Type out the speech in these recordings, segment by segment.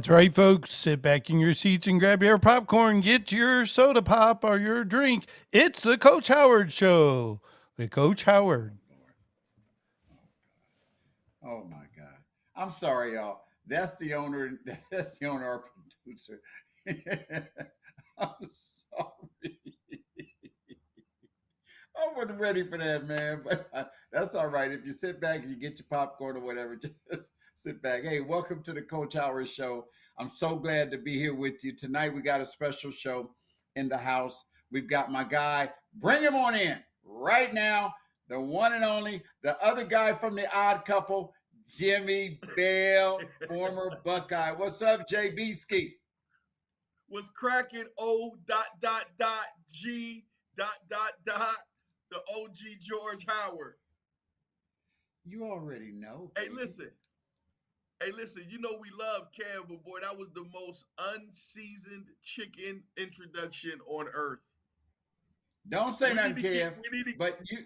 That's right, folks. Sit back in your seats and grab your popcorn, get your soda pop or your drink. It's the Coach Howard Show with Coach Howard. Oh my God. I'm sorry, y'all. That's the owner. That's the owner, our producer. I'm sorry. I wasn't ready for that, man. But that's all right. If you sit back and you get your popcorn or whatever, just sit back. Hey, welcome to the Coach Howard Show. I'm so glad to be here with you tonight. We got a special show in the house. We've got my guy. Bring him on in right now. The one and only, the other guy from the Odd Couple, Jimmy Bell, former Buckeye. What's up, JB Ski? Was cracking O dot dot dot G dot dot dot the OG George Howard. You already know. Hey, Baby. listen. Hey, listen. You know we love Kev, but boy, that was the most unseasoned chicken introduction on earth. Don't say nothing, Kev. But you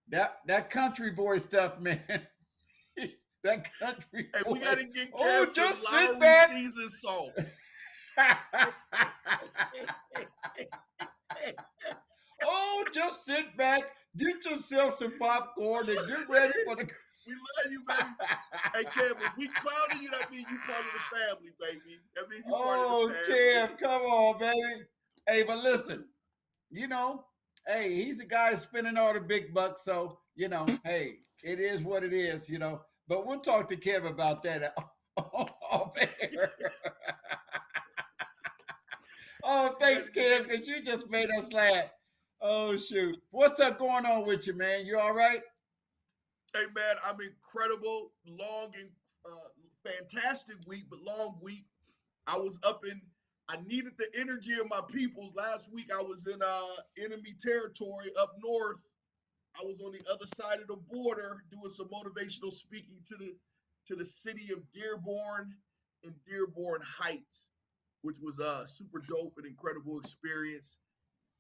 that country boy stuff, man. That country Hey, boy. we gotta get Kev Oh, some just sit Lowry back. seasoned salt. Oh, just sit back, get yourself some popcorn, and get ready for the. We love you, baby. Hey, Kev, if we clowning you, that means you part of the family, baby. That means you part of the family. Kev, come on, baby. Hey, but listen, hey, he's the guy spending all the big bucks, so hey, it is what it is, But we'll talk to Kev about that off air. Oh, thanks, Kev, because you just made us laugh. Oh, shoot. What's up going on with you, man? You all right? Hey, man, I'm incredible. Long and fantastic week, but long week. I needed the energy of my peoples. Last week, I was in enemy territory up north. I was on the other side of the border doing some motivational speaking to the city of Dearborn and Dearborn Heights, which was a super dope and incredible experience.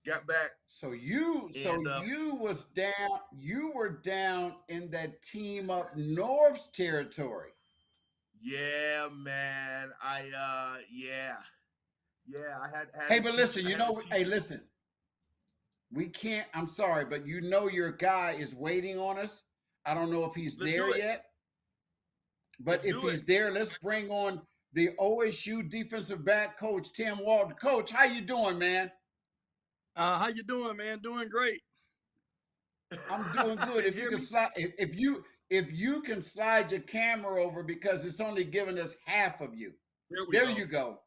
Got back. You were down in that team up north's territory. Yeah, man. I had Hey, but listen, listen. We can't, I'm sorry, but your guy is waiting on us. I don't know if he's there yet. But if he's there, let's bring on the OSU defensive back coach, Tim Walton. Coach, how you doing, man? How you doing, man? Doing great. I'm doing good. If you can slide your camera over because it's only giving us half of you. There you go.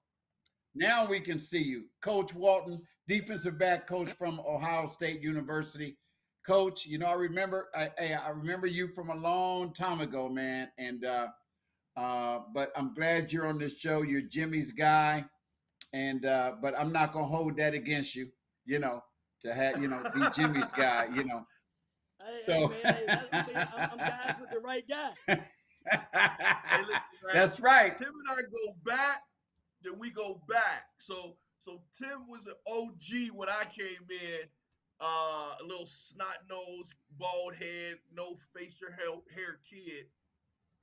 Now we can see you. Coach Walton, defensive back coach from Ohio State University. Coach, I remember you from a long time ago, man. And but I'm glad you're on this show. You're Jimmy's guy. And but I'm not gonna hold that against you, to have, be Jimmy's guy, Hey, man, I'm guys with the right guy. Hey, listen, that's right. Tim and I go back, then we go back. So Tim was an OG when I came in, a little snot-nosed, bald head, no facial hair kid.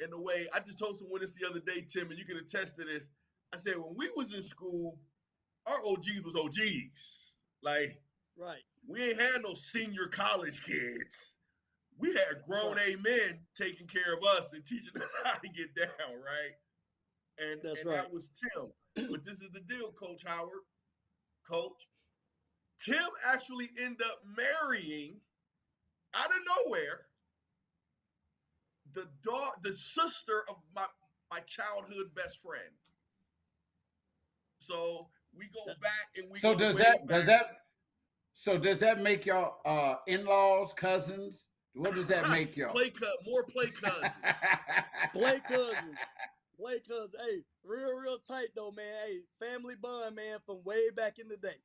In a way, I just told someone this the other day, Tim, and you can attest to this. I said, when we was in school, our OGs was OGs. Like, right. We ain't had no senior college kids. We had grown men taking care of us and teaching us how to get down, right? And that was Tim. But this is the deal, Coach Howard. Coach, Tim actually ended up marrying, out of nowhere, the sister of my childhood best friend. So we go back and we. So does that make y'all in-laws, cousins? What does that make y'all? More play cousins. Play cousins. Hey, real tight though, man. Hey, family bond, man, from way back in the day.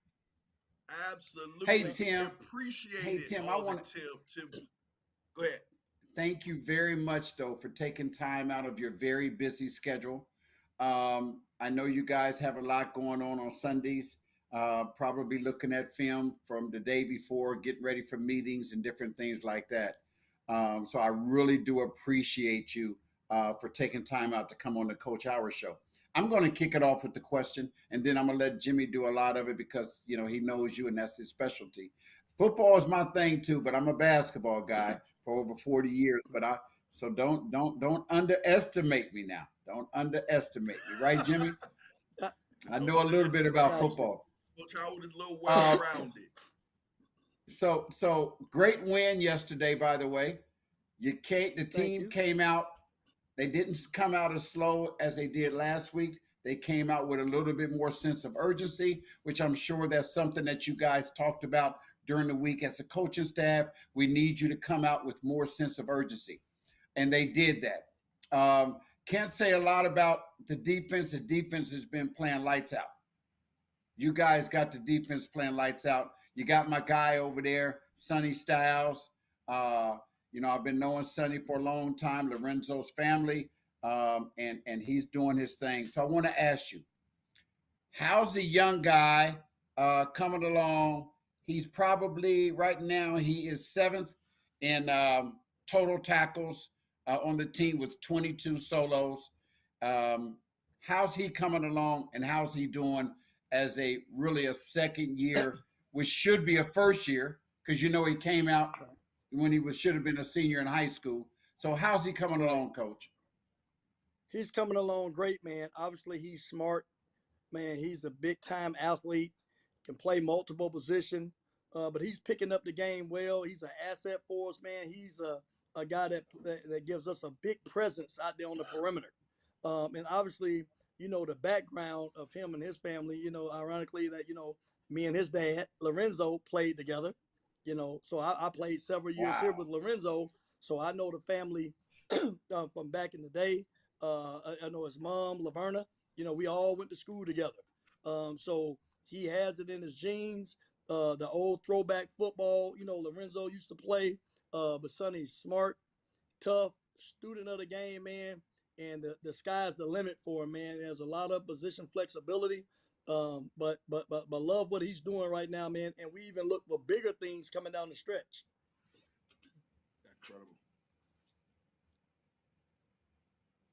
Absolutely. Hey, Tim. Appreciate it. Tim, Tim. Go ahead. Thank you very much, though, for taking time out of your very busy schedule. I know you guys have a lot going on Sundays. Probably looking at film from the day before, getting ready for meetings and different things like that. So I really do appreciate you for taking time out to come on the Coach Howard Show. I'm going to kick it off with the question, and then I'm going to let Jimmy do a lot of it because he knows you and that's his specialty. Football is my thing too, but I'm a basketball guy for over 40 years. So don't underestimate me now. Don't underestimate me, right, Jimmy? Uh, I know a little bit about Gotcha. football. Coach Howard is a little well Uh, rounded. so great win yesterday, by the way. The Thank team you. came out. They didn't come out as slow as they did last week. They came out with a little bit more sense of urgency, which I'm sure that's something that you guys talked about during the week as a coaching staff. We need you to come out with more sense of urgency. And they did that. Can't say a lot about the defense. The defense has been playing lights out. You guys got the defense playing lights out. You got my guy over there, Sonny Styles. Uh, I've been knowing Sonny for a long time, Lorenzo's family, and he's doing his thing. So I want to ask you, how's the young guy coming along? He's probably right now he is seventh in total tackles on the team with 22 solos. Um, how's he coming along, and how's he doing as a second year, which should be a first year because he came out when he should have been a senior in high school. So how's he coming Right. along, Coach? He's coming along great, man. Obviously, he's smart. Man, he's a big time athlete, can play multiple position, but he's picking up the game well. He's an asset for us, man. He's a guy that gives us a big presence out there on the perimeter. And obviously, the background of him and his family, ironically, that, me and his dad, Lorenzo, played together, so I played several years here Wow. with Lorenzo. So I know the family from back in the day. I know his mom, Laverna. We all went to school together. So he has it in his genes. The old throwback football, Lorenzo used to play. But Sonny's smart, tough, student of the game, man. And the sky's the limit for him, man. There's a lot of position flexibility. But love what he's doing right now, man. And we even look for bigger things coming down the stretch. Incredible.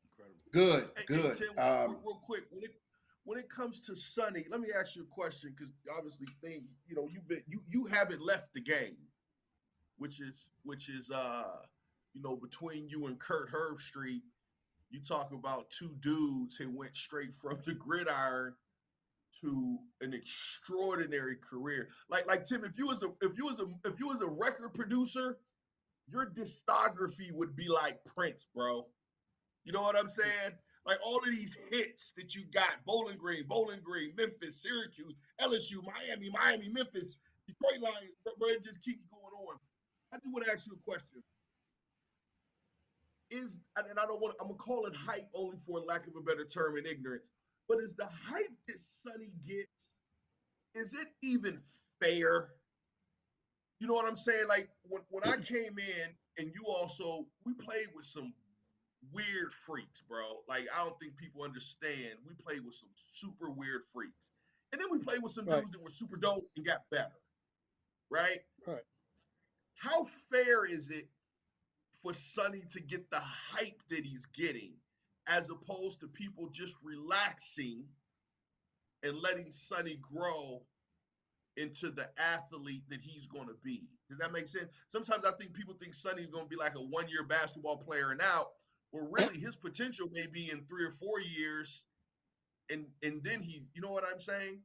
Incredible. Good, Hey, good. Tim, real quick, when it comes to Sonny, let me ask you a question because obviously, you haven't left the game, which is between you and Kurt Herbstreit. You talk about two dudes who went straight from the gridiron to an extraordinary career. Like Tim, if you was a record producer, your discography would be like Prince, bro. You know what I'm saying? Like all of these hits that you got, Bowling Green, Memphis, Syracuse, LSU, Miami, Memphis, Detroit Lions, bro, it just keeps going on. I do want to ask you a question. And I don't want I'm gonna call it hype only for lack of a better term in ignorance, but is the hype that Sonny gets, is it even fair? You know what I'm saying? Like when I came in and we played with some weird freaks, bro. Like I don't think people understand. We played with some super weird freaks. And then we played with some Right, dudes that were super dope and got better, right? right. How fair is it for Sonny to get the hype that he's getting as opposed to people just relaxing and letting Sonny grow into the athlete that he's going to be? Does that make sense? Sometimes I think people think Sonny's going to be like a one-year basketball player and out, where really his potential may be in 3 or 4 years, and then you know what I'm saying?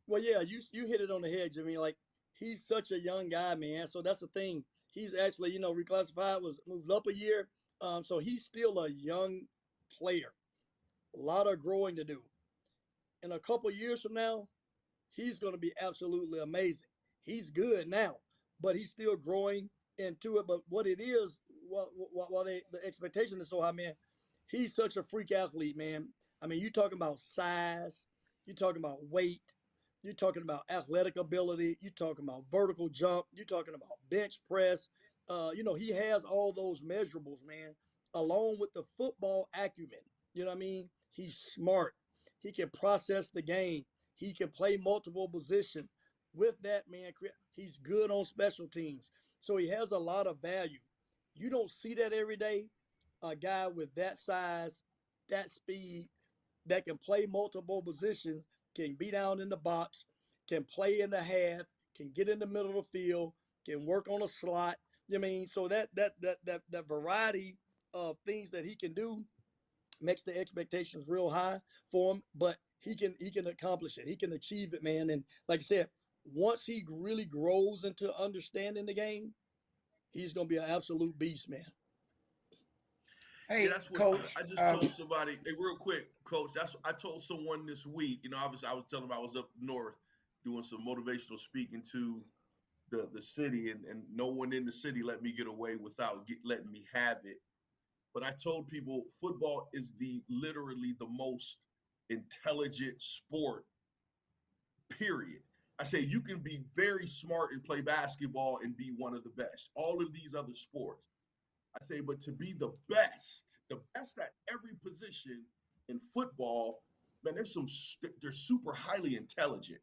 Well, yeah, you hit it on the head, Jimmy. Like he's such a young guy, man. So that's the thing. He's actually, reclassified, was moved up a year. So he's still a young player. A lot of growing to do. In a couple years from now, he's going to be absolutely amazing. He's good now, but he's still growing into it. But what it is, while the expectation is so high, man, he's such a freak athlete, man. I mean, you talking about size, you talking about weight, you're talking about athletic ability, you're talking about vertical jump, you're talking about bench press. He has all those measurables, man, along with the football acumen. You know what I mean? He's smart. He can process the game. He can play multiple positions. With that, man, he's good on special teams. So he has a lot of value. You don't see that every day, a guy with that size, that speed, that can play multiple positions, can be down in the box, can play in the half, can get in the middle of the field, can work on a slot. You know what I mean? So that variety of things that he can do makes the expectations real high for him. But he can accomplish it. He can achieve it, man. And like I said, once he really grows into understanding the game, he's gonna be an absolute beast, man. Yeah, Hey, that's what Coach. I just told somebody. Hey, real quick, Coach. That's I told someone this week. You know, obviously, I was telling them I was up north doing some motivational speaking to the city, and no one in the city let me get away without letting me have it. But I told people football is the literally the most intelligent sport. Period. I say you can be very smart and play basketball and be one of the best. All of these other sports. I say, but to be the best at every position in football, man, they're super highly intelligent.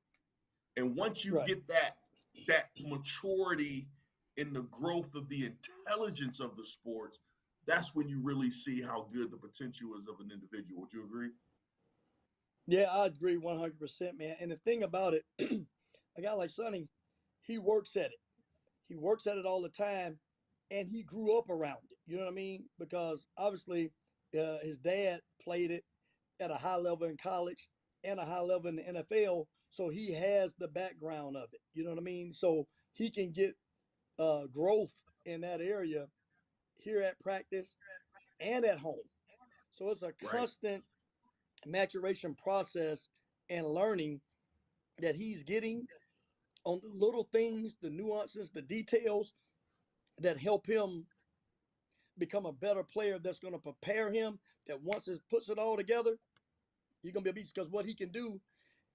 And once you Right. get that maturity in the growth of the intelligence of the sports, that's when you really see how good the potential is of an individual. Would you agree? Yeah, I agree 100%, man. And the thing about it, a guy like Sonny, he works at it. He works at it all the time, and he grew up around it. You know what I mean? Because obviously, his dad played it at a high level in college and a high level in the NFL, so he has the background of it. You know what I mean? So he can get growth in that area here at practice and at home. So it's a Right. constant maturation process and learning that he's getting on the little things, the nuances, the details that help him become a better player that's going to prepare him that once it puts it all together, you're going to be a beast because what he can do,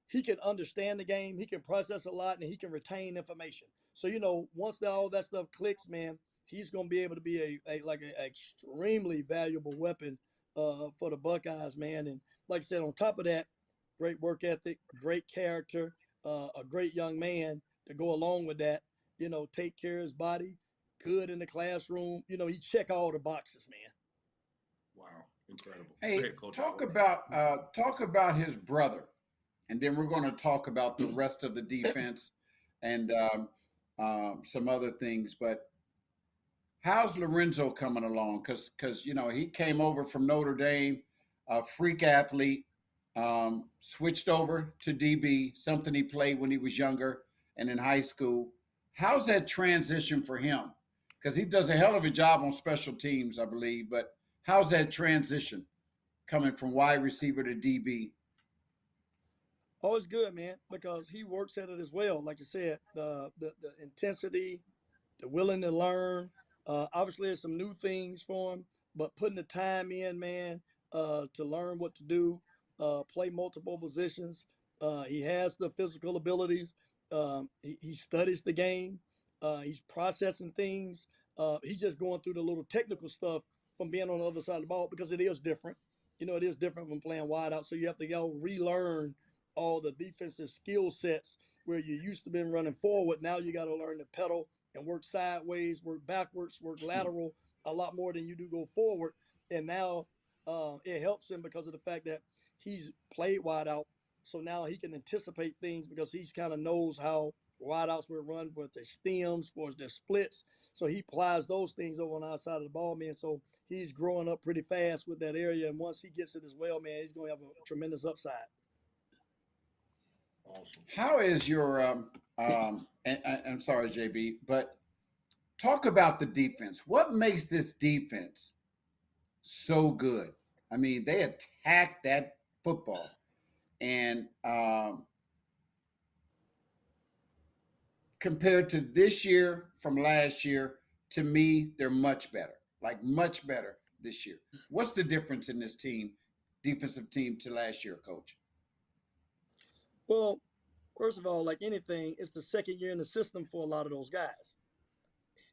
he can understand the game, he can process a lot, and he can retain information. So, once all that stuff clicks, man, he's going to be able to be a extremely valuable weapon for the Buckeyes, man. And like I said, on top of that, great work ethic, great character, a great young man to go along with that. Take care of his body, good in the classroom. He check all the boxes, man. Wow. Incredible. Go Hey, ahead, Coach talk Howard. about his brother, and then we're going to talk about the rest of the defense and some other things. But how's Lorenzo coming along? Because he came over from Notre Dame, a freak athlete, switched over to DB, something he played when he was younger and in high school. How's that transition for him? Because he does a hell of a job on special teams, I believe. But how's that transition coming from wide receiver to DB? Always good, man, because he works at it as well. Like I said, the intensity, the willing to learn. Obviously, there's some new things for him, but putting the time in, man, to learn what to do, play multiple positions. He has the physical abilities. He studies the game. He's processing things. He's just going through the little technical stuff from being on the other side of the ball because it is different. It is different from playing wide out. So you have to relearn all the defensive skill sets where you used to been running forward. Now you got to learn to pedal and work sideways, work backwards, work lateral a lot more than you do go forward. And now it helps him because of the fact that he's played wide out. So now he can anticipate things because he's kind of knows how wide outs will run for the stems, for the splits. So he applies those things over on our side of the ball, man. So he's growing up pretty fast with that area. And once he gets it as well, man, he's going to have a tremendous upside. Awesome. How is your and I'm sorry, JB, but talk about the defense. What makes this defense so good? I mean, they attack that football, and compared to this year from last year, to me, they're much better. Like much better this year. What's the difference in this team, defensive team, to last year, Coach? Well, first of all, like anything, it's the second year in the system for a lot of those guys,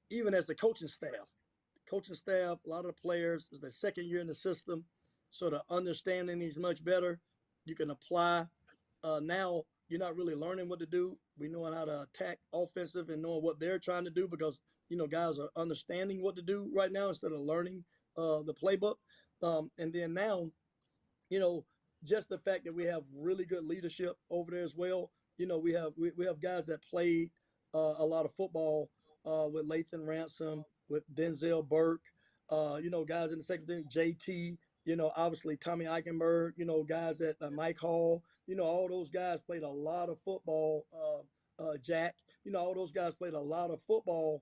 even as the coaching staff. Coaching staff, a lot of the players, is the second year in the system. So the understanding is much better. You can apply. Now you're not really learning what to do. We know how to attack offensive and knowing what they're trying to do because guys are understanding what to do right now instead of learning the playbook. And then now, just the fact that we have really good leadership over there as well. We have guys that played a lot of football with Lathan Ransom, with Denzel Burke, guys in the second team, JT, obviously Tommy Eichenberg, guys that Mike Hall, all those guys played a lot of football. Jack, all those guys played a lot of football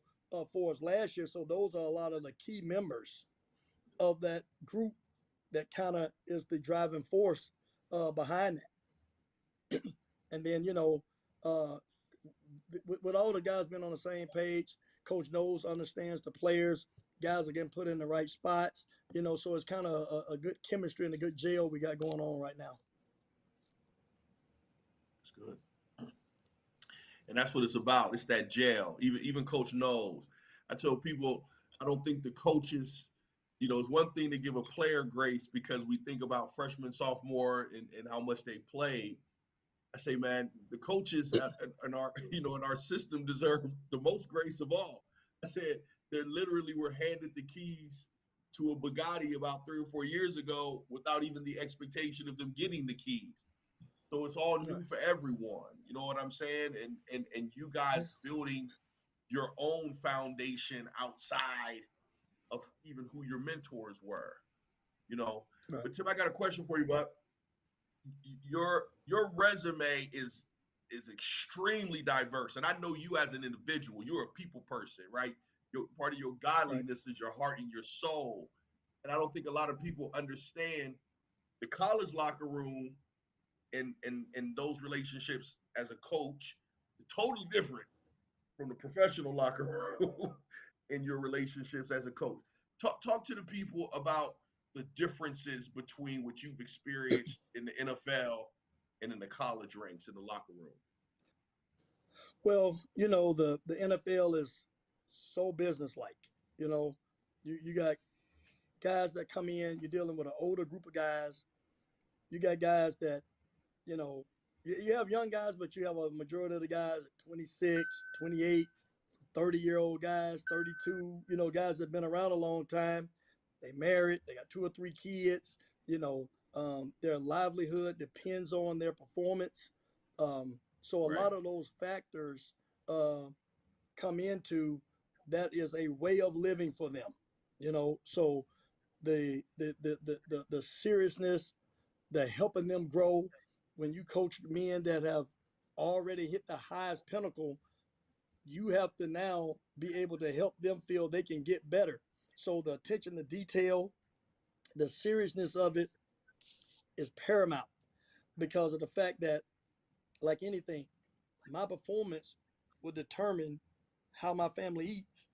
for us last year. So those are a lot of the key members of that group that kind of is the driving force behind that. And then, uh, with all the guys being on the same page, Coach knows, understands the players, guys are getting put in the right spots, so it's kind of a good chemistry and a good gel we got going on right now. It's good. And that's what it's about. It's that gel. Even Coach knows. I tell people, I don't think the coaches, it's one thing to give a player grace because we think about freshman, sophomore, and how much they've played. I say, man, the coaches in our, in our system deserve the most grace of all. I said, they literally were handed the keys to a Bugatti about 3 or 4 years ago without even the expectation of them getting the keys. So it's all new for everyone. You know what I'm saying? And you guys building your own foundation outside of even who your mentors were. Right. But Tim, I got a question for you, but your resume is extremely diverse, and I know you as an individual. You're a people person, right? Part of your godliness is your heart and your soul, and I don't think a lot of people understand the college locker room and those relationships as a coach is totally different from the professional locker room and your relationships as a coach. Talk to the people about the differences between what you've experienced in the NFL and in the college ranks in the locker room. Well, the NFL is so businesslike. You got guys that come in, you're dealing with an older group of guys. You got guys that, you have young guys, but you have a majority of the guys at 26, 28, 30-year-old guys, 32, guys that have been around a long time. They married, they got 2 or 3 kids, their livelihood depends on their performance. So a lot of those factors come into that is a way of living for them, so the seriousness, the helping them grow. When you coach men that have already hit the highest pinnacle, you have to now be able to help them feel they can get better. So the attention to detail, the seriousness of it is paramount because of the fact that, like anything, my performance will determine how my family eats.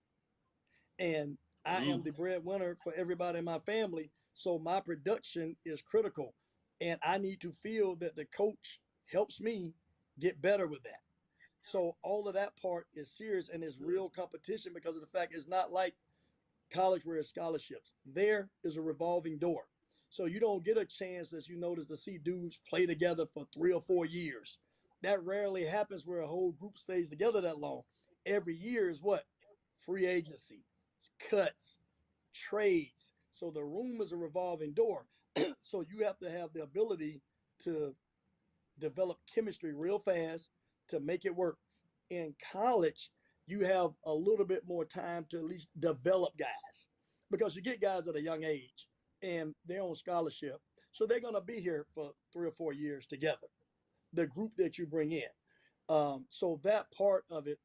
And I am the breadwinner for everybody in my family. So my production is critical. And I need to feel that the coach helps me get better with that. So all of that part is serious and is real competition because of the fact it's not like college where it's scholarships. There is a revolving door. So you don't get a chance, as you notice, to see dudes play together for 3 or 4 years. That rarely happens where a whole group stays together that long. Every year is what? Free agency, cuts, trades. So the room is a revolving door. So you have to have the ability to develop chemistry real fast to make it work. In college, you have a little bit more time to at least develop guys because you get guys at a young age and they're on scholarship. So they're going to be here for 3 or 4 years together, the group that you bring in. So that part of it,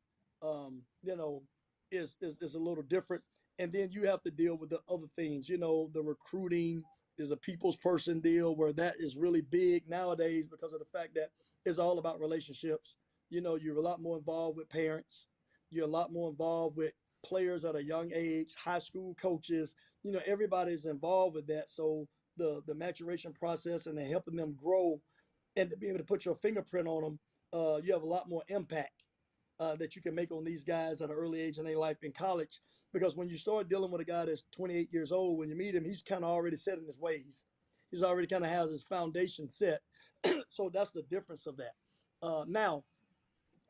is a little different. And then you have to deal with the other things. The recruiting is a people's person deal where that is really big nowadays because of the fact that it's all about relationships. You're a lot more involved with parents. You're a lot more involved with players at a young age, high school coaches. Everybody's involved with that. So the maturation process and then helping them grow and to be able to put your fingerprint on them, you have a lot more impact that you can make on these guys at an early age in their life in college. Because when you start dealing with a guy that's 28 years old, when you meet him, he's kind of already set in his ways. He's already kind of has his foundation set. So that's the difference of that. Now,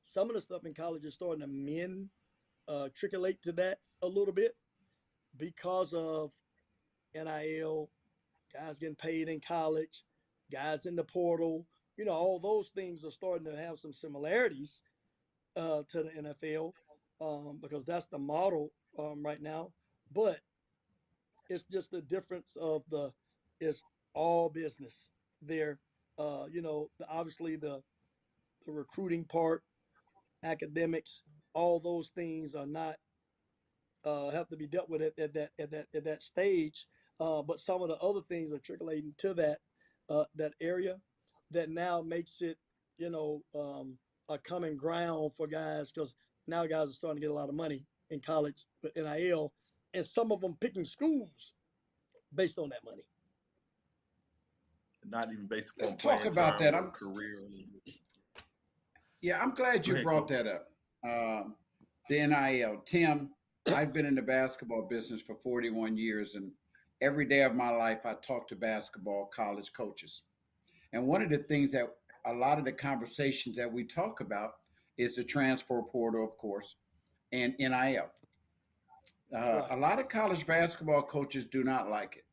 some of the stuff in college is starting to triculate to that a little bit because of NIL, guys getting paid in college, guys in the portal. All those things are starting to have some similarities to the NFL because that's the model right now. But it's just the difference of it's all business there. Obviously the recruiting part, academics, all those things are not have to be dealt with at that stage. But some of the other things are trickling to that area that now makes it a common ground for guys because now guys are starting to get a lot of money in college with NIL, and some of them picking schools based on that money. Not even based Let's upon talk playing about time that. or career. Yeah, I'm glad Go you ahead, brought Coach. that up. The NIL. Tim, I've been in the basketball business for 41 years, and every day of my life, I talk to basketball college coaches. And one of the things that a lot of the conversations that we talk about is the transfer portal, of course, and NIL. Right. A lot of college basketball coaches do not like it.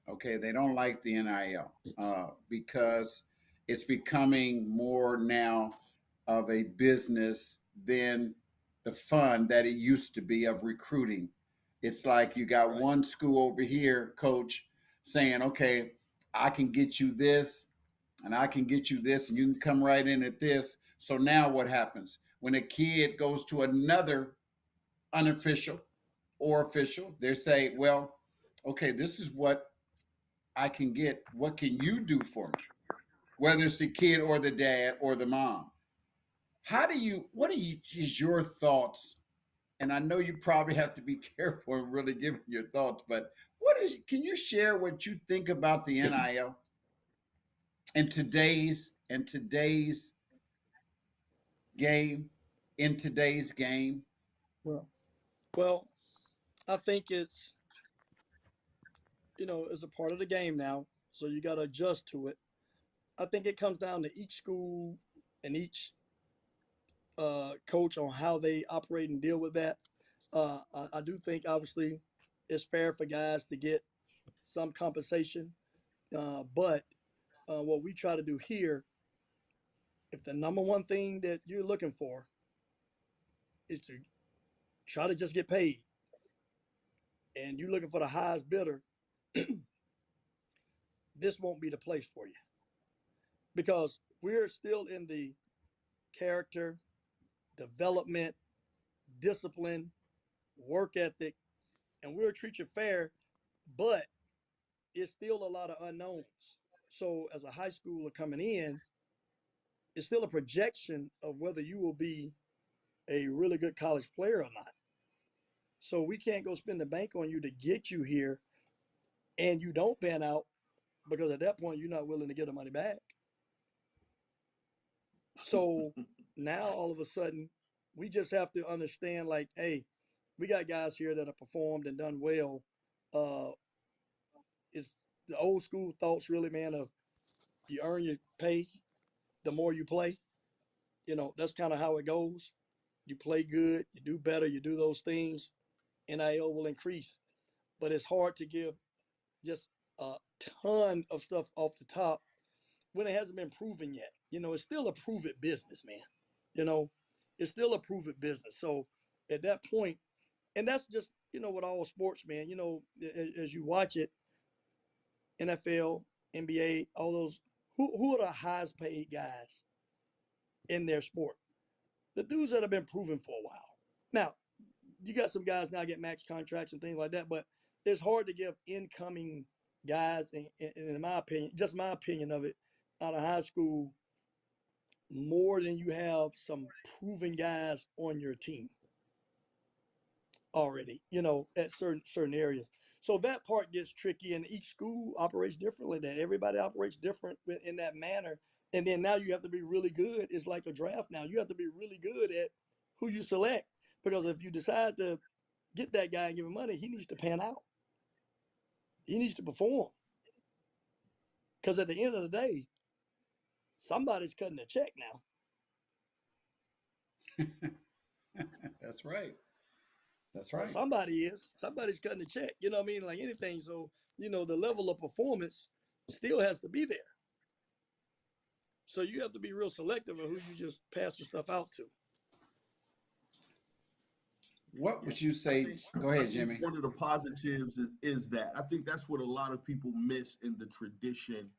Okay, they don't like the NIL because it's becoming more now of a business than the fun that it used to be of recruiting. It's like you got Right. one school over here, coach, saying, okay, I can get you this and I can get you this, and you can come right in at this. So now what happens? When a kid goes to another unofficial or official, they say, well, okay, this is what I can get. What can you do for me? Whether it's the kid or the dad or the mom. What is your thoughts? And I know you probably have to be careful in really giving your thoughts, but can you share what you think about the NIL in today's game, in today's game? Well, well, I think it's a part of the game now, so you got to adjust to it. I think it comes down to each school and each coach on how they operate and deal with that. I do think obviously it's fair for guys to get some compensation, but what we try to do here, if the number one thing that you're looking for is to try to just get paid, and you're looking for the highest bidder, this won't be the place for you because we're still in the character, development, discipline, work ethic, and we'll treat you fair, but it's still a lot of unknowns. So as a high schooler coming in, it's still a projection of whether you will be a really good college player or not. So we can't go spend the bank on you to get you here and you don't pan out because at that point you're not willing to get the money back. So now all of a sudden we just have to understand like, hey, we got guys here that have performed and done well. Uh, it's the old school thoughts really, man, of you earn your pay the more you play. That's kind of how it goes. You play good, you do better, you do those things, NIL will increase. But it's hard to give just a ton of stuff off the top when it hasn't been proven yet. It's still a prove it business, man. You know, it's still a prove it business. So at that point, and that's just, with all sports, man, as you watch it, NFL, NBA, all those, who are the highest paid guys in their sport? The dudes that have been proven for a while. Now, you got some guys now get max contracts and things like that, but it's hard to give incoming guys, in my opinion, just my opinion of it, out of high school, more than you have some proven guys on your team already, at certain areas. So that part gets tricky, and each school operates differently. That everybody operates different in that manner. And then now you have to be really good. It's like a draft now. You have to be really good at who you select because if you decide to get that guy and give him money, he needs to pan out. He needs to perform. Because at the end of the day, somebody's cutting a check now. That's right. That's right. Somebody is. Somebody's cutting the check. You know what I mean? Like anything. So, the level of performance still has to be there. So you have to be real selective of who you just pass the stuff out to. What would you say? Go ahead, Jimmy. One of the positives is that I think that's what a lot of people miss in the tradition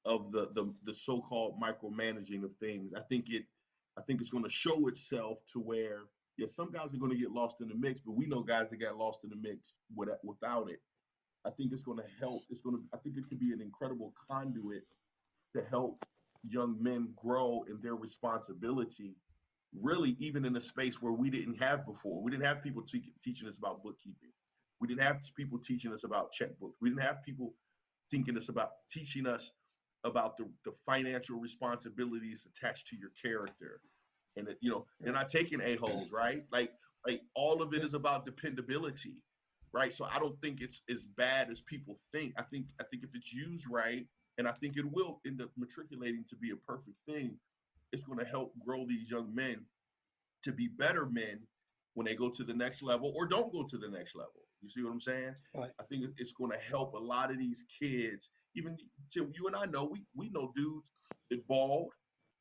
of the so-called micromanaging of things. I think it's going to show itself to where some guys are going to get lost in the mix, but we know guys that got lost in the mix without it. I think it's going to help. I think it could be an incredible conduit to help young men grow in their responsibility. Really, even in a space where we didn't have before. We didn't have people teaching us about bookkeeping. We didn't have people teaching us about checkbooks. We didn't have people teaching us about the financial responsibilities attached to your character. And that, they're not taking a-holes, right? Like all of it is about dependability, right? So I don't think it's as bad as people think. I think if it's used right, and I think it will end up matriculating to be a perfect thing, it's going to help grow these young men to be better men when they go to the next level or don't go to the next level. You see what I'm saying? Right. I think it's going to help a lot of these kids. Even Jim, you and I know we know dudes that balled,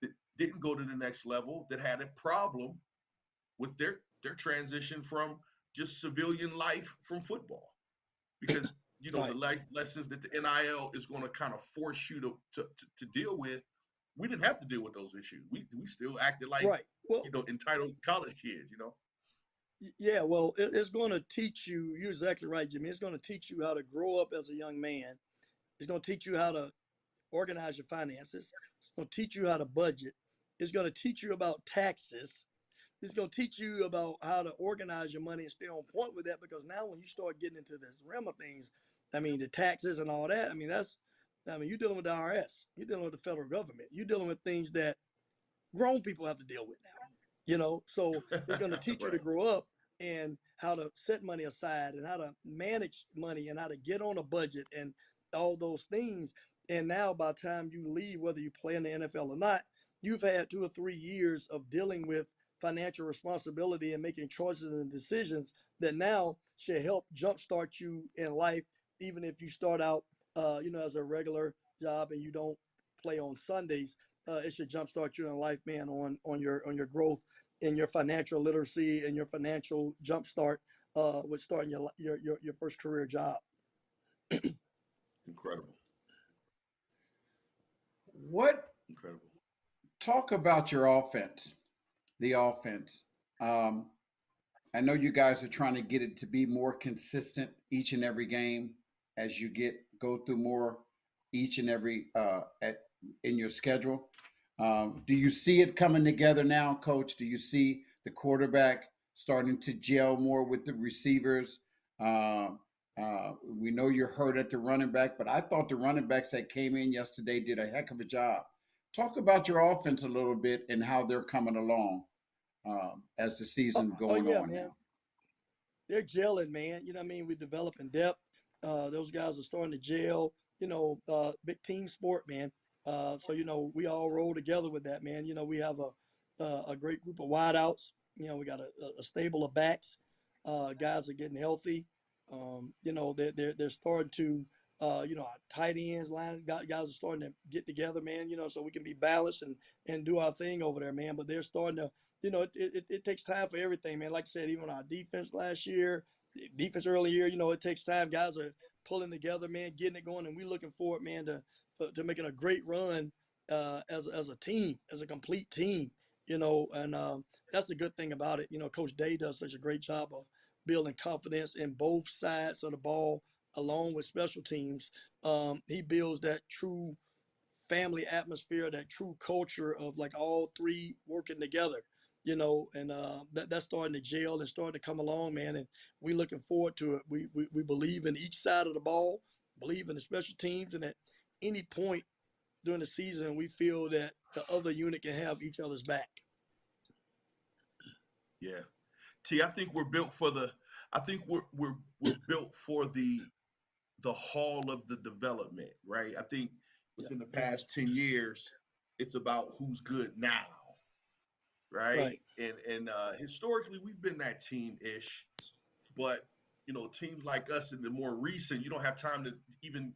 that didn't go to the next level, that had a problem with their transition from just civilian life from football, because Right. the life lessons that the NIL is going to kind of force you to deal with. We didn't have to deal with those issues. We still acted like Right. Well, entitled college kids. yeah. Well, it's going to teach you. You're exactly right, Jimmy. It's going to teach you how to grow up as a young man. It's going to teach you how to organize your finances. It's going to teach you how to budget. It's going to teach you about taxes. It's going to teach you about how to organize your money and stay on point with that. Because now, when you start getting into this realm of things, I mean, the taxes and all that. I mean, you're dealing with the IRS. You're dealing with the federal government. You're dealing with things that grown people have to deal with now. So it's going to teach you to Right. grow up and how to set money aside and how to manage money and how to get on a budget and all those things. And now, by the time you leave, whether you play in the NFL or not, you've had 2 or 3 years of dealing with financial responsibility and making choices and decisions that now should help jumpstart you in life, even if you start out, as a regular job and you don't play on Sundays. It should jumpstart you in life, man, on your growth in your financial literacy and your financial jumpstart with starting your first career job. Incredible. What? Incredible. Talk about your offense. The offense. I know you guys are trying to get it to be more consistent each and every game as you go through more each and every in your schedule. Do you see it coming together now, Coach? Do you see the quarterback starting to gel more with the receivers? We know you're hurt at the running back, but I thought the running backs that came in yesterday did a heck of a job. Talk about your offense a little bit and how they're coming along as the season going Yeah, on man. now. They're gelling, man. You know what I mean? We're developing depth. Those guys are starting to gel. Big team sport, man. So we all roll together with that, man. We have a great group of wideouts. We got a stable of backs. Guys are getting healthy. They're starting to, our tight ends, guys are starting to get together, man. So we can be balanced and do our thing over there, man. But they're starting to, it takes time for everything, man. Like I said, even our defense last year, defense early year, it takes time. Guys are pulling together, man, getting it going, and we're looking forward, man, to making a great run as a team, as a complete team. And that's the good thing about it. Coach Day does such a great job of building confidence in both sides of the ball, along with special teams. He builds that true family atmosphere, that true culture of like all three working together, and that's starting to gel and starting to come along, man. And we're looking forward to it. We believe in each side of the ball, believe in the special teams, and at any point during the season, we feel that the other unit can have each other's back. Yeah. I think we're built for we're built for the hall of the development, right? I think within the past 10 years, it's about who's good now, right? Right. And historically, we've been that team-ish, but teams like us in the more recent, you don't have time to even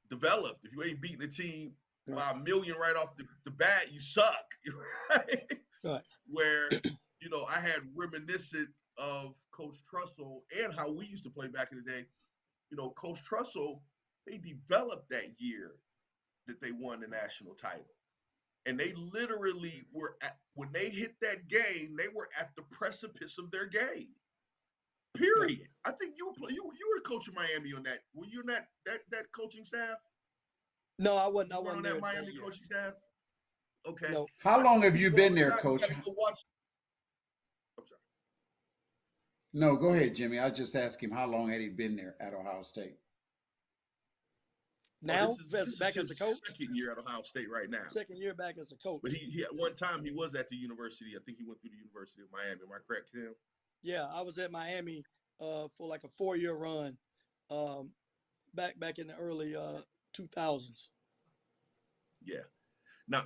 develop. If you ain't beating a team Right. by a million right off the bat, you suck, right? Right. Where I had reminiscent of Coach Trussell and how we used to play back in the day. Coach Trussell, they developed that year that they won the national title. And they literally were when they hit that game, they were at the precipice of their game. Right. Period. I think you were the coach of Miami on that. Were you in that coaching staff? No, I wasn't. You I weren't on wasn't there that that Miami year. coaching staff? Okay. No. How I long tell have you people all been the there, time, you Coach? gotta go watch. I'm sorry. No, go ahead, Jimmy. I was just asking him how long had he been there at Ohio State? Oh, Now, this is back as a his coach, second year at Ohio State right now. second year back as a coach. But he at one time he was at the university. I think he went through the University of Miami. Am I correct, Tim? Yeah, I was at Miami for like a 4-year run um, back in the early 2000s. Yeah. Now,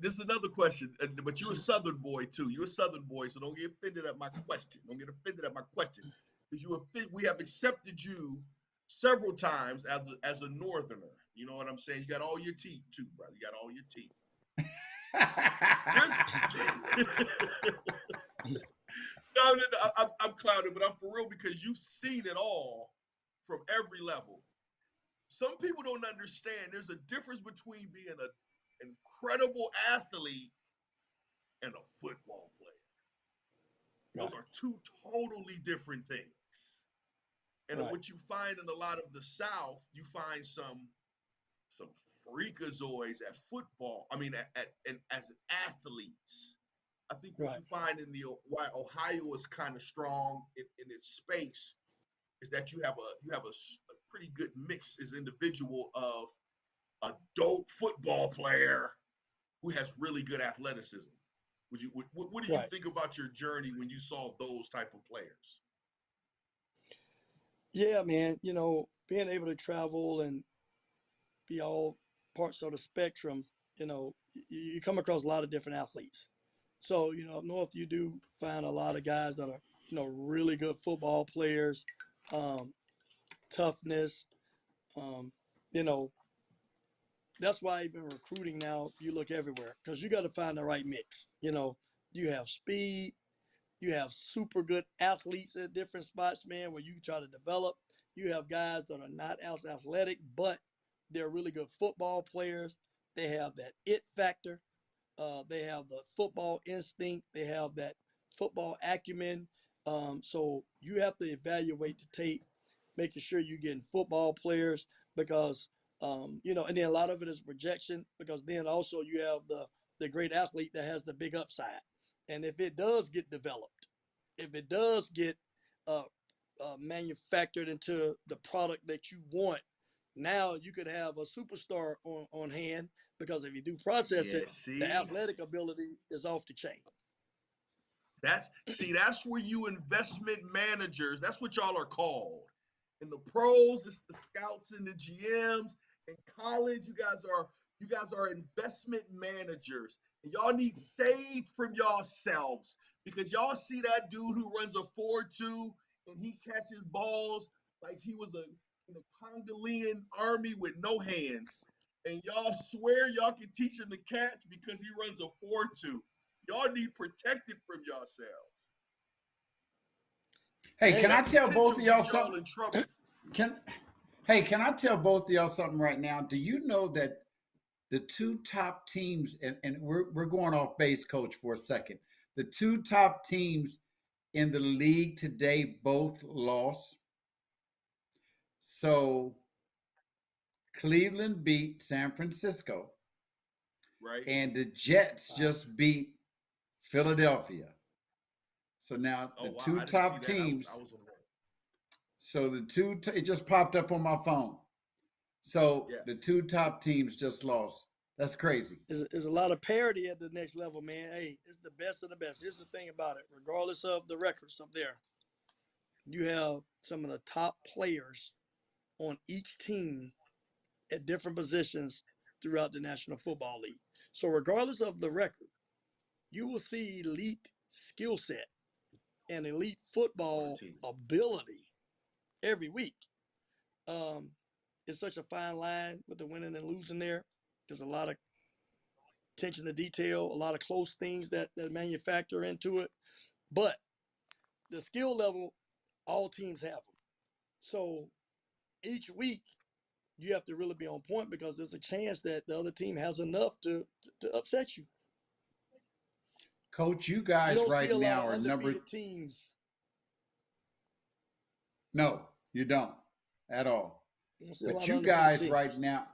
this is another question, but you're a Southern boy too. You're a Southern boy, so don't get offended at my question. Don't get offended at my question, because we have accepted you several times as a Northerner. You know what I'm saying? You got all your teeth too, brother. You got all your teeth. No, I'm clouded, but I'm for real because you've seen it all from every level. Some people don't understand. There's a difference between being an incredible athlete and a football player. Those Right. are two totally different things. And Right. what you find in a lot of the South, you find some freakazoids at football. I mean, as athletes. I think what Right. you find in why Ohio is kind of strong in its space is that you have a pretty good mix as individual of a dope football player who has really good athleticism. What do you Right. think about your journey when you saw those type of players? Yeah, man. Being able to travel and be all parts of the spectrum, you come across a lot of different athletes. So, up north, you do find a lot of guys that are, really good football players, toughness. Um, you know, that's why even recruiting now, you look everywhere because you got to find the right mix. You have speed, you have super good athletes at different spots, man, where you try to develop. You have guys that are not as athletic, but they're really good football players. They have that it factor. They have the football instinct. They have that football acumen. So you have to evaluate the tape, making sure you're getting football players because, and then a lot of it is projection because then also you have the great athlete that has the big upside. And if it does get developed, if it does get uh, manufactured into the product that you want, now you could have a superstar on hand because if you do process Yeah, it, the see, athletic ability is off the chain. that's where you investment managers. That's what y'all are called. In the pros, it's the scouts and the GMs. In college, you guys are investment managers, and y'all need saved from yourselves because y'all see that dude who runs a 4.2 and he catches balls like he was in a Congolian army with no hands, and y'all swear y'all can teach him to catch because he runs a 4.2. Y'all need protected from yourselves. Hey, can Hey, I That tell both potential of y'all gets y'all something? in trouble. Can Hey, can I tell both of y'all something right now? Do you know that the two top teams, and we're going off base, coach, for a second. The two top teams in the league today both lost. So Cleveland beat San Francisco, Right? and the Jets wow. just beat Philadelphia. So now Oh the wow, two I didn't see top that. I teams. was on that. So it just popped up on my phone. So Yeah. the two top teams just lost. That's crazy. There's a lot of parity at the next level, man. Hey, it's the best of the best. Here's the thing about it, regardless of the records up there, you have some of the top players on each team at different positions throughout the National Football League. So regardless of the record, you will see elite skill set and elite football ability every week. Um, it's such a fine line with the winning and losing there. There's a lot of attention to detail, a lot of close things that manufacture into it. But the skill level, all teams have them. So each week, you have to really be on point because there's a chance that the other team has enough to upset you. Coach, you You guys don't see right a lot now of are number. undefeated teams. No, you don't at all. You don't see a lot But of you undefeated guys right teams. now,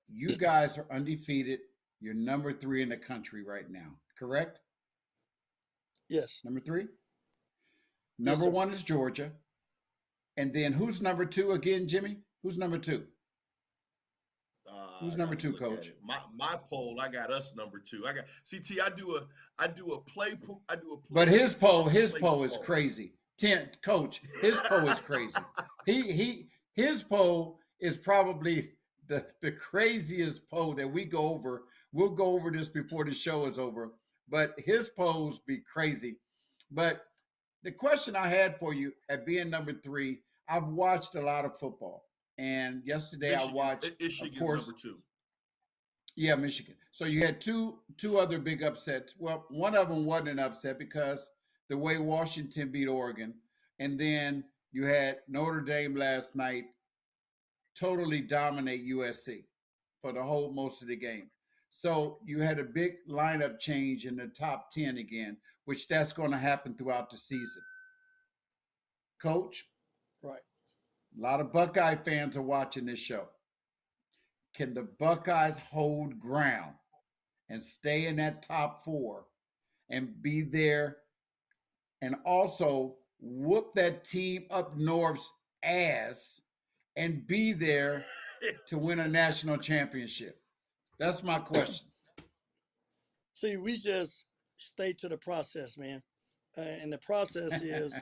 you guys are undefeated. You're number 3 in the country right now, correct? Yes. Number 3. Yes, Number sir. 1 is Georgia. And then who's number 2 again, Jimmy? Who's number 2? Who's I number gotta 2, look at Coach? it. My poll, I got us number 2. I got CT. I do a play. I do a play. But his poll is poll. crazy. Coach, his poll is crazy. His poll is probably the craziest poll that we go over. We'll go over this before the show is over. But his polls be crazy. But the question I had for you at being number 3, I've watched a lot of football. And yesterday I watched, of course, number 2. Yeah, Michigan. So you had two other big upsets. Well, one of them wasn't an upset because the way Washington beat Oregon, and then you had Notre Dame last night totally dominate USC for the whole most of the game. So you had a big lineup change in the top 10 again, which that's going to happen throughout the season. Coach, Right. a lot of Buckeye fans are watching this show. Can the Buckeyes hold ground and stay in that top 4 and be there and also whoop that team up north's ass and be there to win a national championship? That's my question. See, we just stay to the process, man. And the process is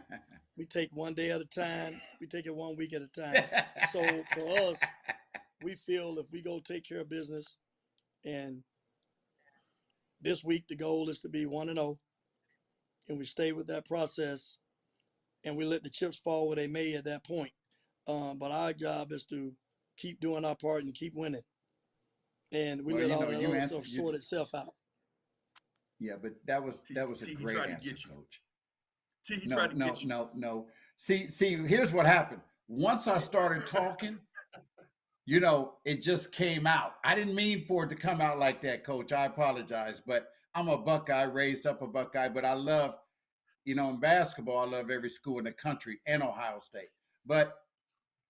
we take one day at a time. We take it 1 week at a time. So for us, we feel if we go take care of business, and this week the goal is to be 1-0, and we stay with that process, and we let the chips fall where they may at that point. But our job is to keep doing our part and keep winning, and we Well, let you all know, that you other answer. stuff sort itself out. Yeah, but that was a He great tried to answer, get you. Coach. He No, tried to no, get you. no. See, here's what happened. Once I started talking, it just came out. I didn't mean for it to come out like that, Coach. I apologize, but I'm a Buckeye, raised up a Buckeye, but I love, in basketball, I love every school in the country and Ohio State. But,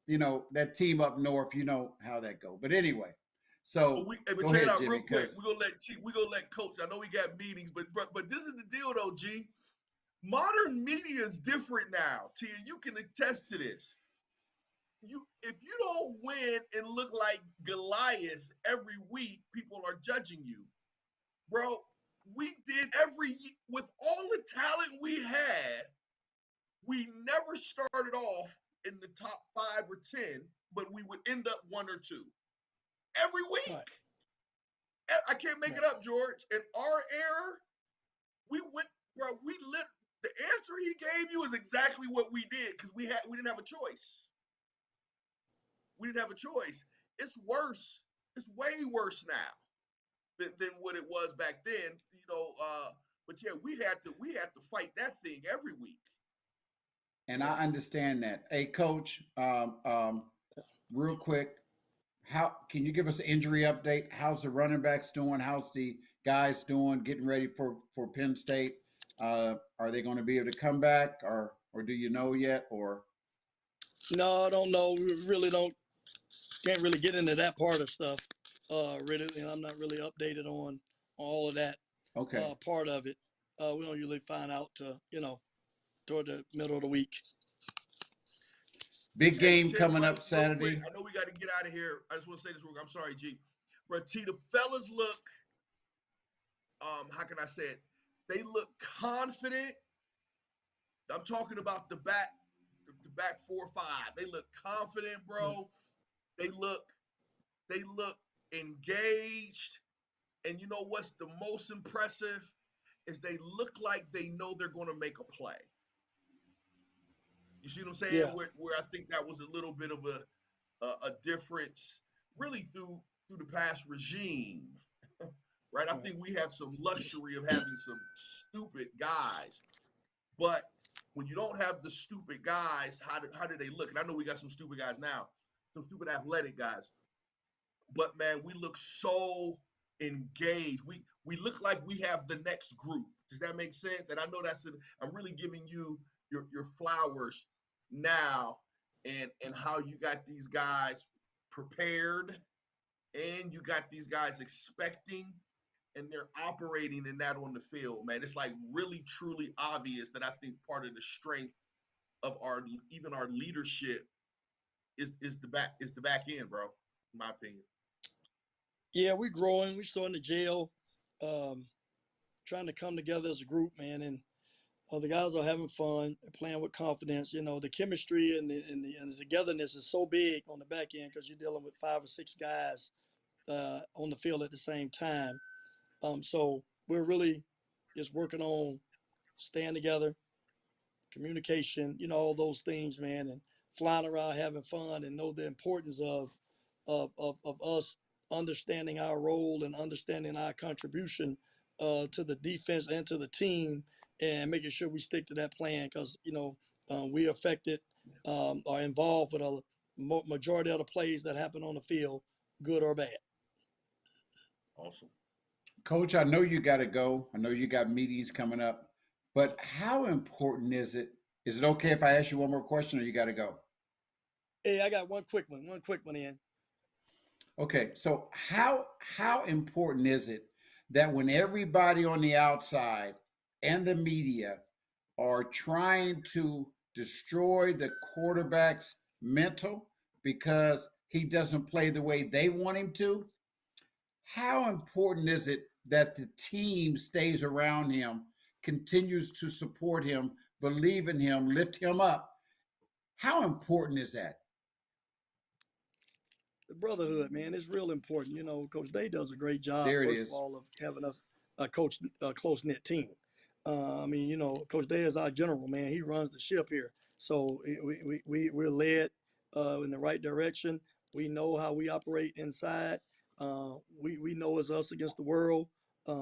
that team up north, you know how that go. But anyway, so but go check it ahead, out Jimmy. real quick. We're gonna let Coach. I know we got meetings, but this is the deal though, G. Modern media is different now. T, you can attest to this. If you don't win and look like Goliath every week, people are judging you. Bro, we did with all the talent we had, we never started off in the top 5 or 10, but we would end up 1 or 2 every week. Right. I can't make it up, George. In our era, we went, bro. The answer he gave you is exactly what we did because we didn't have a choice. We didn't have a choice. It's worse. It's way worse now than what it was back then. But yeah, we had to fight that thing every week. And I understand that. Hey, Coach, real quick, how can you give us an injury update? How's the running backs doing? How's the guys doing? Getting ready for Penn State? Are they going to be able to come back, or do you know yet? Or no, I don't know. We really can't really get into that part of stuff. Really, I'm not really updated on all of that. Okay. Part of it. We don't usually find out toward the middle of the week. Big game Tim, coming up Saturday. I know we got to get out of here. I just want to say this real quick. I'm sorry, G. But T, the fellas look, how can I say it? They look confident. I'm talking about the back 4 or 5. They look confident, bro. They look engaged. And you know what's the most impressive? is they look like they know they're going to make a play. You see what I'm saying? Yeah. Where I think that was a little bit of a difference, really through the past regime, right? I think we have some luxury of having some stupid guys, but when you don't have the stupid guys, how do they look? And I know we got some stupid guys now, some stupid athletic guys, but man, we look so engaged. We look like we have the next group. Does that make sense? And I know I'm really giving you your flowers now, and how you got these guys prepared, and you got these guys expecting, and they're operating in that on the field, man. It's like really truly obvious that I think part of the strength of our leadership is the back end, bro. In my opinion. Yeah, we're growing. We're starting to gel, um, trying to come together as a group, man. And the guys are having fun, they're playing with confidence. You know, the chemistry and the togetherness is so big on the back end because you're dealing with 5 or 6 guys on the field at the same time. So we're really just working on staying together, communication, all those things, man, and flying around having fun and know the importance of us understanding our role and understanding our contribution to the defense and to the team, and making sure we stick to that plan because we affected are involved with a majority of the plays that happen on the field, good or bad. Awesome. Coach, I know you got to go. I know you got meetings coming up, but how important is it? Is it okay if I ask you one more question, or you got to go? Hey, I got one quick one in. Okay, so how important is it that when everybody on the outside and the media are trying to destroy the quarterback's mental because he doesn't play the way they want him to, how important is it that the team stays around him, continues to support him, believe in him, lift him up? How important is that? The brotherhood, man, is real important. Coach Day does a great job, There it first of is. all, of having us a close knit team. I mean, Coach Day is our general, man. He runs the ship here. So we're led in the right direction. We know how we operate inside. We know it's us against the world.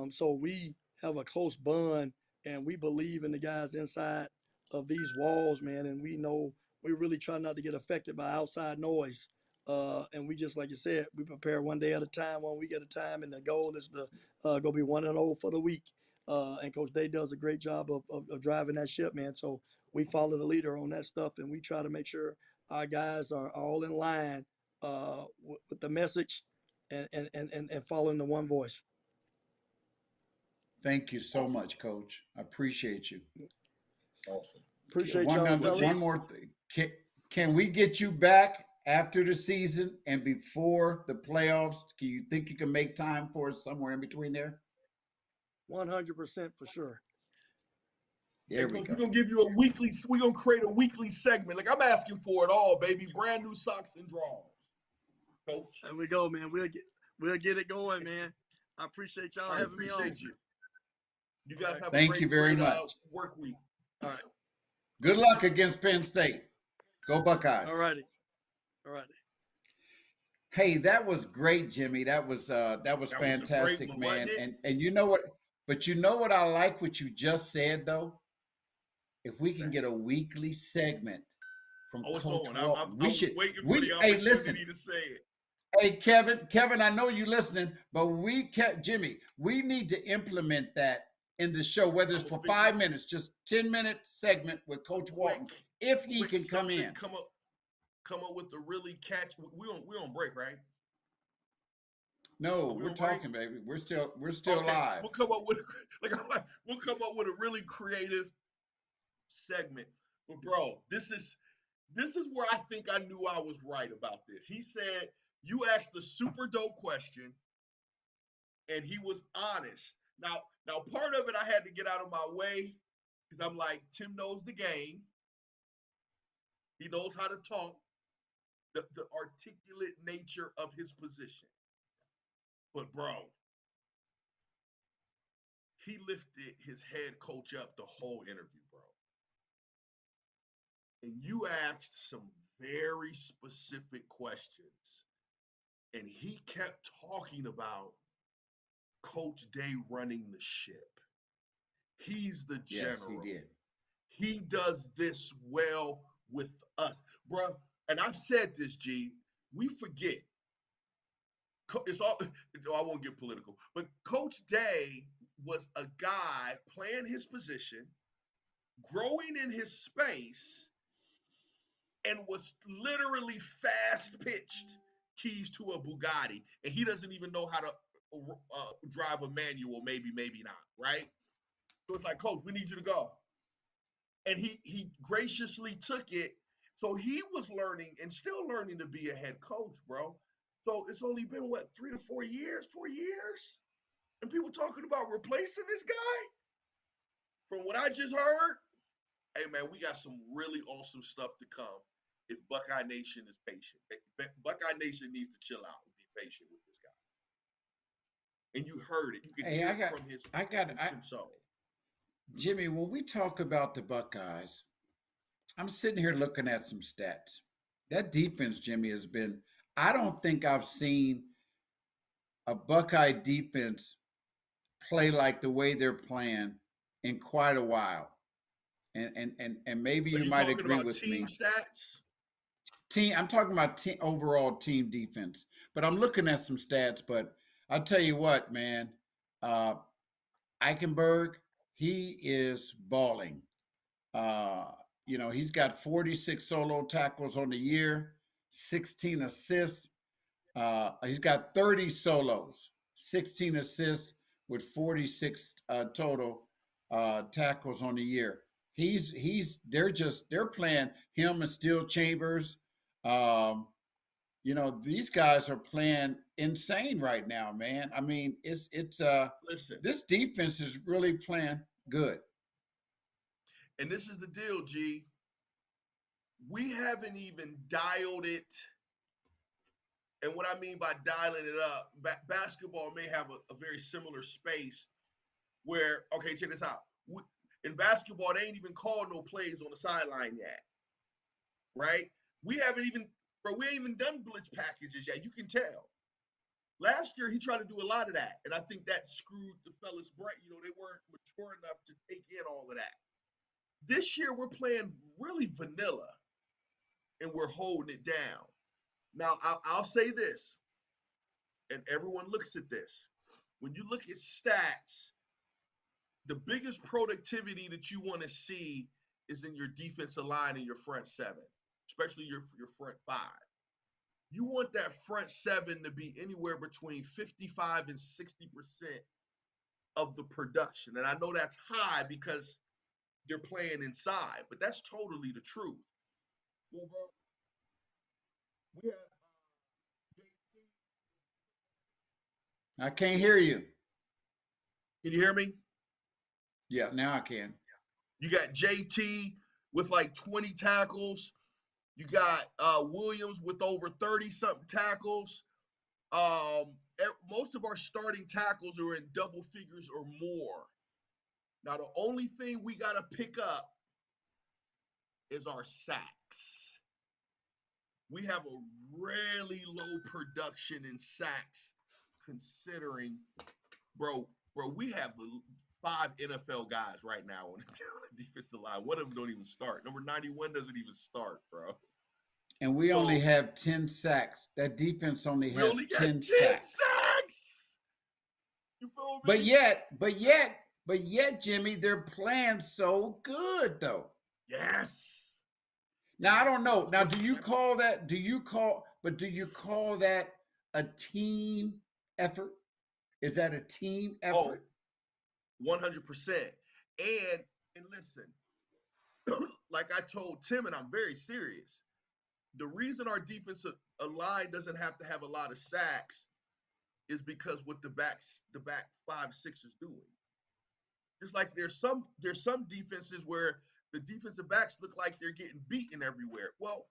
So we have a close bond, and we believe in the guys inside of these walls, man. And we know we really try not to get affected by outside noise. And we just, like you said, we prepare one day at a time, 1 week at a time, and the goal is to go be 1-0 for the week. And Coach Day does a great job of driving that ship, man. So we follow the leader on that stuff, and we try to make sure our guys are all in line with the message and following the one voice. Thank you so Awesome. much, Coach. I appreciate you. Awesome. Appreciate One y'all, other, Well, fellas. one more thing. Can we get you back after the season and before the playoffs? Can you think you can make time for us somewhere in between there? 100% for sure. Hey, There we Coach, go. we're gonna give you a weekly. We're gonna create a weekly segment. Like I'm asking for it all, baby. Brand new socks and drawers, Coach. There we go, man. We'll get it going, man. I appreciate y'all I having me on. appreciate you. You All guys right. have a Thank you very great much. work week. All right. Good luck against Penn State. Go Buckeyes. All righty. All righty. Hey, that was great, Jimmy. That was That was a great fantastic, one, man. wasn't it? And you know what? But you know what I like what you just said though? If we What's can that? get a weekly segment from Oh, it's Coach on. Walton, I we was should waiting for we the hey listen, opportunity to say it. hey Kevin, I know you listening, but Jimmy, we need to implement that in the show, whether I'm it's gonna for figure 5 minutes, just 10-minute segment with Coach quick, Walton, if he quick can come something. in. Come up with a really catch. We on break, right? No, Are we we're on break? talking, baby. We're still Okay, live. we'll come up with we'll come up with a really creative segment. But bro, this is where I think I knew I was right about this. He said you asked a super dope question, and he was honest. Now part of it I had to get out of my way because I'm like Tim knows the game. He knows how to talk. The articulate nature of his position. But bro, he lifted his head coach up the whole interview, bro. And you asked some very specific questions. And he kept talking about Coach Day running the ship. He's the general. Yes, he did. He does this well with us, bro. And I've said this, G. We forget. It's all. I won't get political, but Coach Day was a guy playing his position, growing in his space, and was literally fast pitched keys to a Bugatti, and he doesn't even know how to drive a manual. Maybe not. Right. So it's like, Coach, we need you to go. And he graciously took it. So he was learning and still learning to be a head coach, bro. So it's only been, what, 3 to 4 years? 4 years? And people talking about replacing this guy? From what I just heard, hey, man, we got some really awesome stuff to come if Buckeye Nation is patient. Buckeye Nation needs to chill out and be patient with this guy. And you heard it. You can hear it from his soul. Jimmy, when we talk about the Buckeyes, I'm sitting here looking at some stats. That defense, Jimmy, has been, I don't think I've seen a Buckeye defense play like the way they're playing in quite a while. And maybe you might agree with me. Stats? I'm talking about overall team defense. But I'm looking at some stats, but I'll tell you what, man. Eichenberg, he is balling. He's got 46 solo tackles on the year, 16 assists. He's got 30 solos, 16 assists with 46 total tackles on the year. They're playing him and Steel Chambers. These guys are playing insane right now, man. I mean, listen, this defense is really playing good. And this is the deal, G. We haven't even dialed it. And what I mean by dialing it up, basketball may have a very similar space where, okay, check this out. In basketball, they ain't even called no plays on the sideline yet, right? We ain't even done blitz packages yet. You can tell. Last year, he tried to do a lot of that, and I think that screwed the fellas bright. They weren't mature enough to take in all of that. This year, we're playing really vanilla, and we're holding it down. Now, I'll say this, and everyone looks at this. When you look at stats, the biggest productivity that you want to see is in your defensive line and your front seven, especially your front five. You want that front seven to be anywhere between 55 and 60% of the production. And I know that's high because they're playing inside, but that's totally the truth. Well, bro, we have I can't hear you. Can you hear me? Yeah, now I can. You got JT with like 20 tackles. You got Williams with over 30-something tackles. Most of our starting tackles are in double figures or more. Now, the only thing we got to pick up is our sacks. We have a really low production in sacks considering, bro, we have 5 NFL guys right now on the defensive line. One of them don't even start. Number 91 doesn't even start, bro. And we only have 10 sacks. That defense only has 10 sacks. You feel me? But yet, Jimmy, they're playing so good, though. Yes. Now, I don't know. Now, do you call that a team effort? Is that a team effort? 100%. And listen, like I told Tim, and I'm very serious, the reason our defensive line doesn't have to have a lot of sacks is because what the back 5-6 is doing. Just like there's some defenses where the defensive backs look like they're getting beaten everywhere. Well,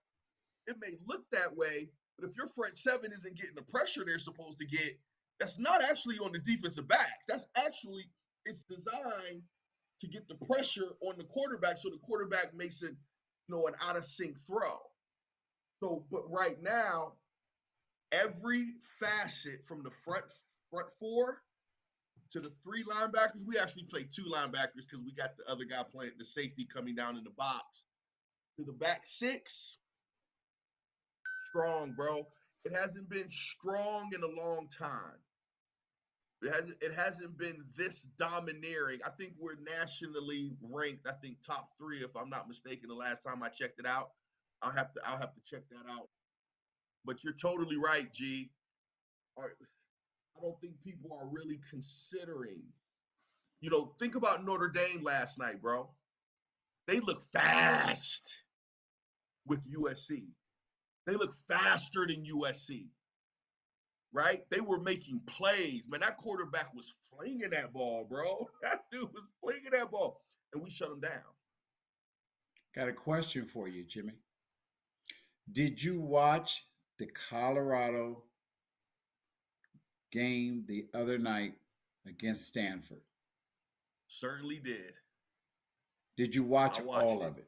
it may look that way, but if your front 7 isn't getting the pressure they're supposed to get, that's not actually on the defensive backs. That's actually it's designed to get the pressure on the quarterback so the quarterback makes it, an out of sync throw. So, but right now, every facet from the front four to the three linebackers, we actually play two linebackers because we got the other guy playing the safety coming down in the box. To the back six, strong, bro. It hasn't been strong in a long time. It hasn't been this domineering. I think we're nationally ranked, I think top 3, if I'm not mistaken, the last time I checked it out. I'll have to check that out. But you're totally right, G. I don't think people are really considering. Think about Notre Dame last night, bro. They look fast with USC. They look faster than USC, right? They were making plays. Man, that quarterback was flinging that ball, bro. That dude was flinging that ball, and we shut him down. Got a question for you, Jimmy. Did you watch the Colorado game the other night against Stanford? Certainly did. Did you watch all of it?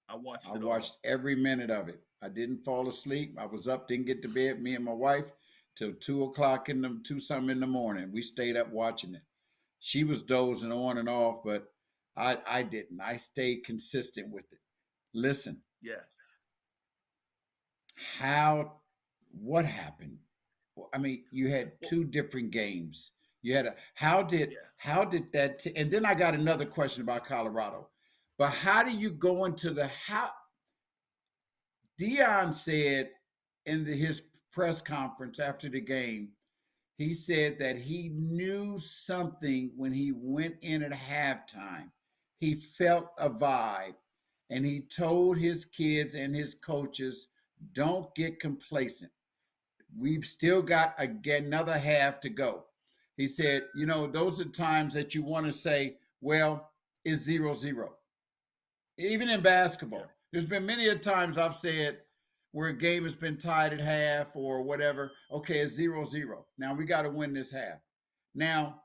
I watched I it watched all. every minute of it. I didn't fall asleep. I was up, didn't get to bed, me and my wife, till 2:00 2 something in the morning. We stayed up watching it. She was dozing on and off, but I didn't. I stayed consistent with it. Listen, Yeah. what happened? I mean, you had two different games. You had how did that and then I got another question about Colorado. But how do you go into how Dion said in his press conference after the game, he said that he knew something when he went in at halftime. He felt a vibe, and he told his kids and his coaches, don't get complacent. We've still got another half to go. He said, those are times that you want to say, well, it's 0-0. Even in basketball, there's been many a times I've said where a game has been tied at half or whatever. Okay, it's 0-0. Now we got to win this half. Now,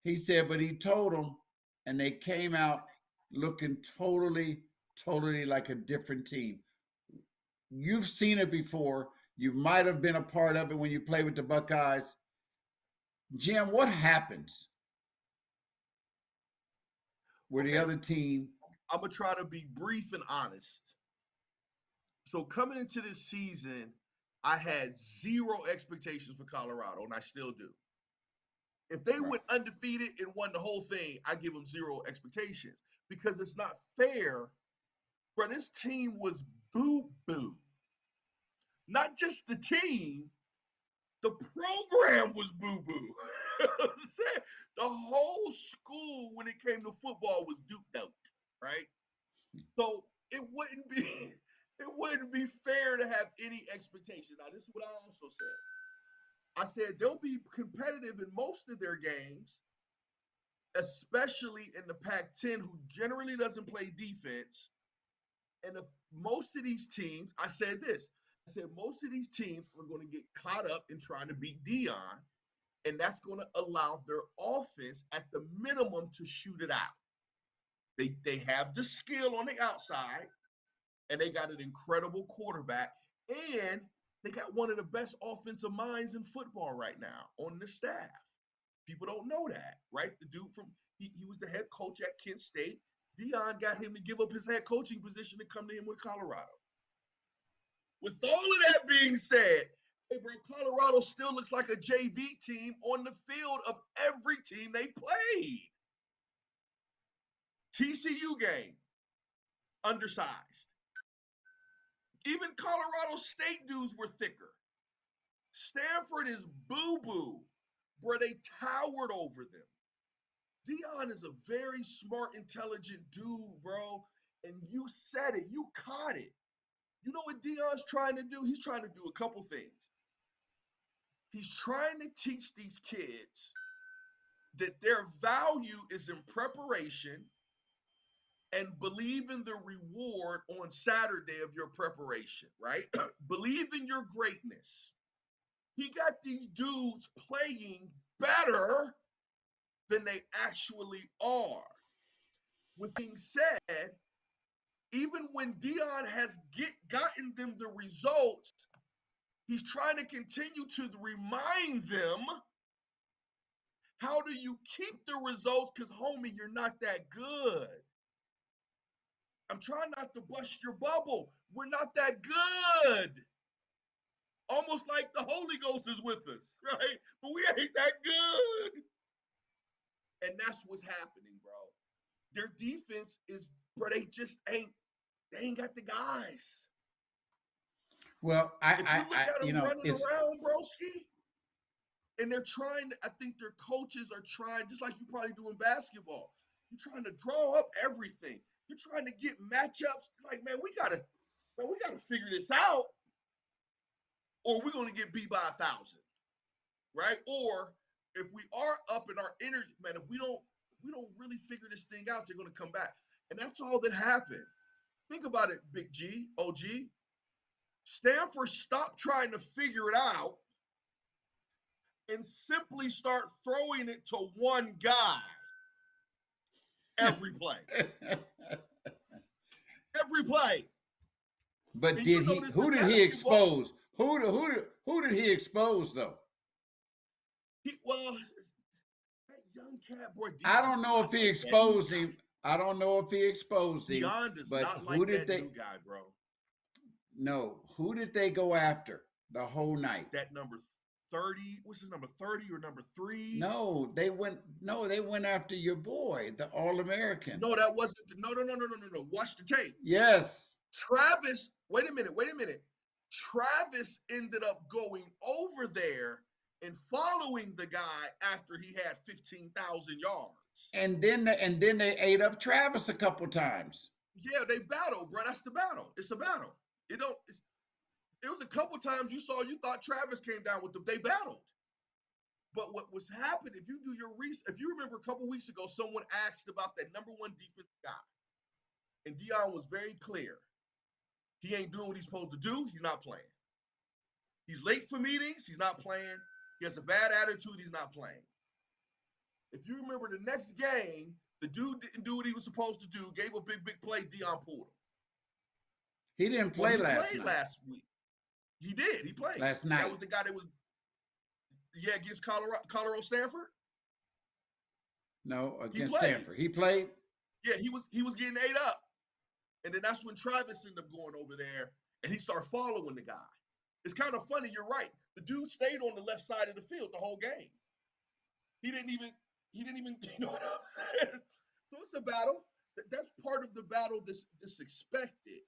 he said, but he told them, and they came out looking totally like a different team. You've seen it before. You might have been a part of it when you play with the Buckeyes. Jim, what happens where the other team? I'm going to try to be brief and honest. So coming into this season, I had zero expectations for Colorado, and I still do. If they went undefeated and won the whole thing, I give them zero expectations because it's not fair. Bro, this team was boo-boo. Not just the team, the program was boo-boo. The whole school, when it came to football, was duke-dope, right? So it wouldn't be fair to have any expectations. Now, this is what I also said. I said they'll be competitive in most of their games, especially in the Pac-10, who generally doesn't play defense. And if most of these teams, I said most of these teams are going to get caught up in trying to beat Dion, and that's going to allow their offense at the minimum to shoot it out. They have the skill on the outside, and they got an incredible quarterback, and they got one of the best offensive minds in football right now on the staff. People don't know that, right? The dude he was the head coach at Kent State. Dion got him to give up his head coaching position to come to him with Colorado. With all of that being said, hey, bro, Colorado still looks like a JV team on the field of every team they played. TCU game, undersized. Even Colorado State dudes were thicker. Stanford is boo-boo. Bro, they towered over them. Dion is a very smart, intelligent dude, bro. And you said it. You caught it. You know what Dion's trying to do? He's trying to do a couple things. He's trying to teach these kids that their value is in preparation and believe in the reward on Saturday of your preparation, right? Believe in your greatness. He got these dudes playing better than they actually are. With being said, even when Dion has gotten them the results, he's trying to continue to remind them, how do you keep the results? Because, homie, you're not that good. I'm trying not to bust your bubble. We're not that good. Almost like the Holy Ghost is with us, right? But we ain't that good. And that's what's happening, bro. Their defense is, bro, they ain't got the guys. Well, if you look at them running around, broski, and they're trying to, I think their coaches are trying, just like you probably do in basketball, you're trying to draw up everything. You're trying to get matchups. Like, man, we gotta figure this out, or we're gonna get beat by 1,000, right? Or if we are up in our energy, man, if we don't really figure this thing out, they're gonna come back. And that's all that happened. Think about it, Big G, OG. Stanford stopped trying to figure it out and simply start throwing it to one guy every play. Every play. But and did he? Who did he expose? Who did he expose though? Well, that young cat boy. I don't know if he exposed him. I don't know if he exposed him. Dion does not like that new guy, bro. No, who did they go after the whole night? That number 30. What's his number? 30 or number 3? No, they went after your boy, the All-American. No, that wasn't. No. Watch the tape. Yes. Travis. Wait a minute. Travis ended up going over there and following the guy after he had 15,000 yards. And then they ate up Travis a couple times. Yeah, they battled, bro. That's the battle. It's a battle. It was a couple times you thought Travis came down with them. They battled. But what was happening, if you do your research, if you remember a couple weeks ago, someone asked about that number 1 defensive guy. And Dion was very clear. He ain't doing what he's supposed to do. He's not playing. He's late for meetings. He's not playing. He has a bad attitude. He's not playing. If you remember the next game, the dude didn't do what he was supposed to do, gave a big play, Dion pulled him. He didn't play last week. He did. He played. Last night. That was the guy that was, against Colorado Stanford? No, against Stanford. He played? Yeah, he was getting ate up. And then that's when Travis ended up going over there, and he started following the guy. It's kind of funny. You're right. The dude stayed on the left side of the field the whole game. He didn't even, you know what I'm saying? So it's a battle. That's part of the battle that's expected.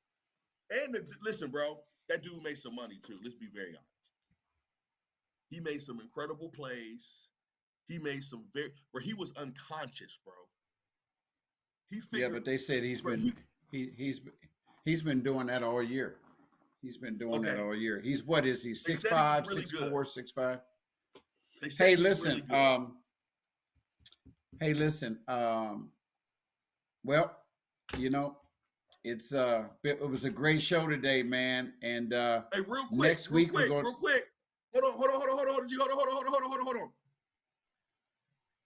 And listen, bro, that dude made some money too. Let's be very honest. He made some incredible plays. He made some where he was unconscious, bro. He figured, but they said he's been doing that all year. He's been doing that all year. He's what is he? 6'5", 6'4", 6'5". Hey, listen. Well, you know, it was a great show today, man. And hey, real quick, next week we're going. Real quick. Hold on.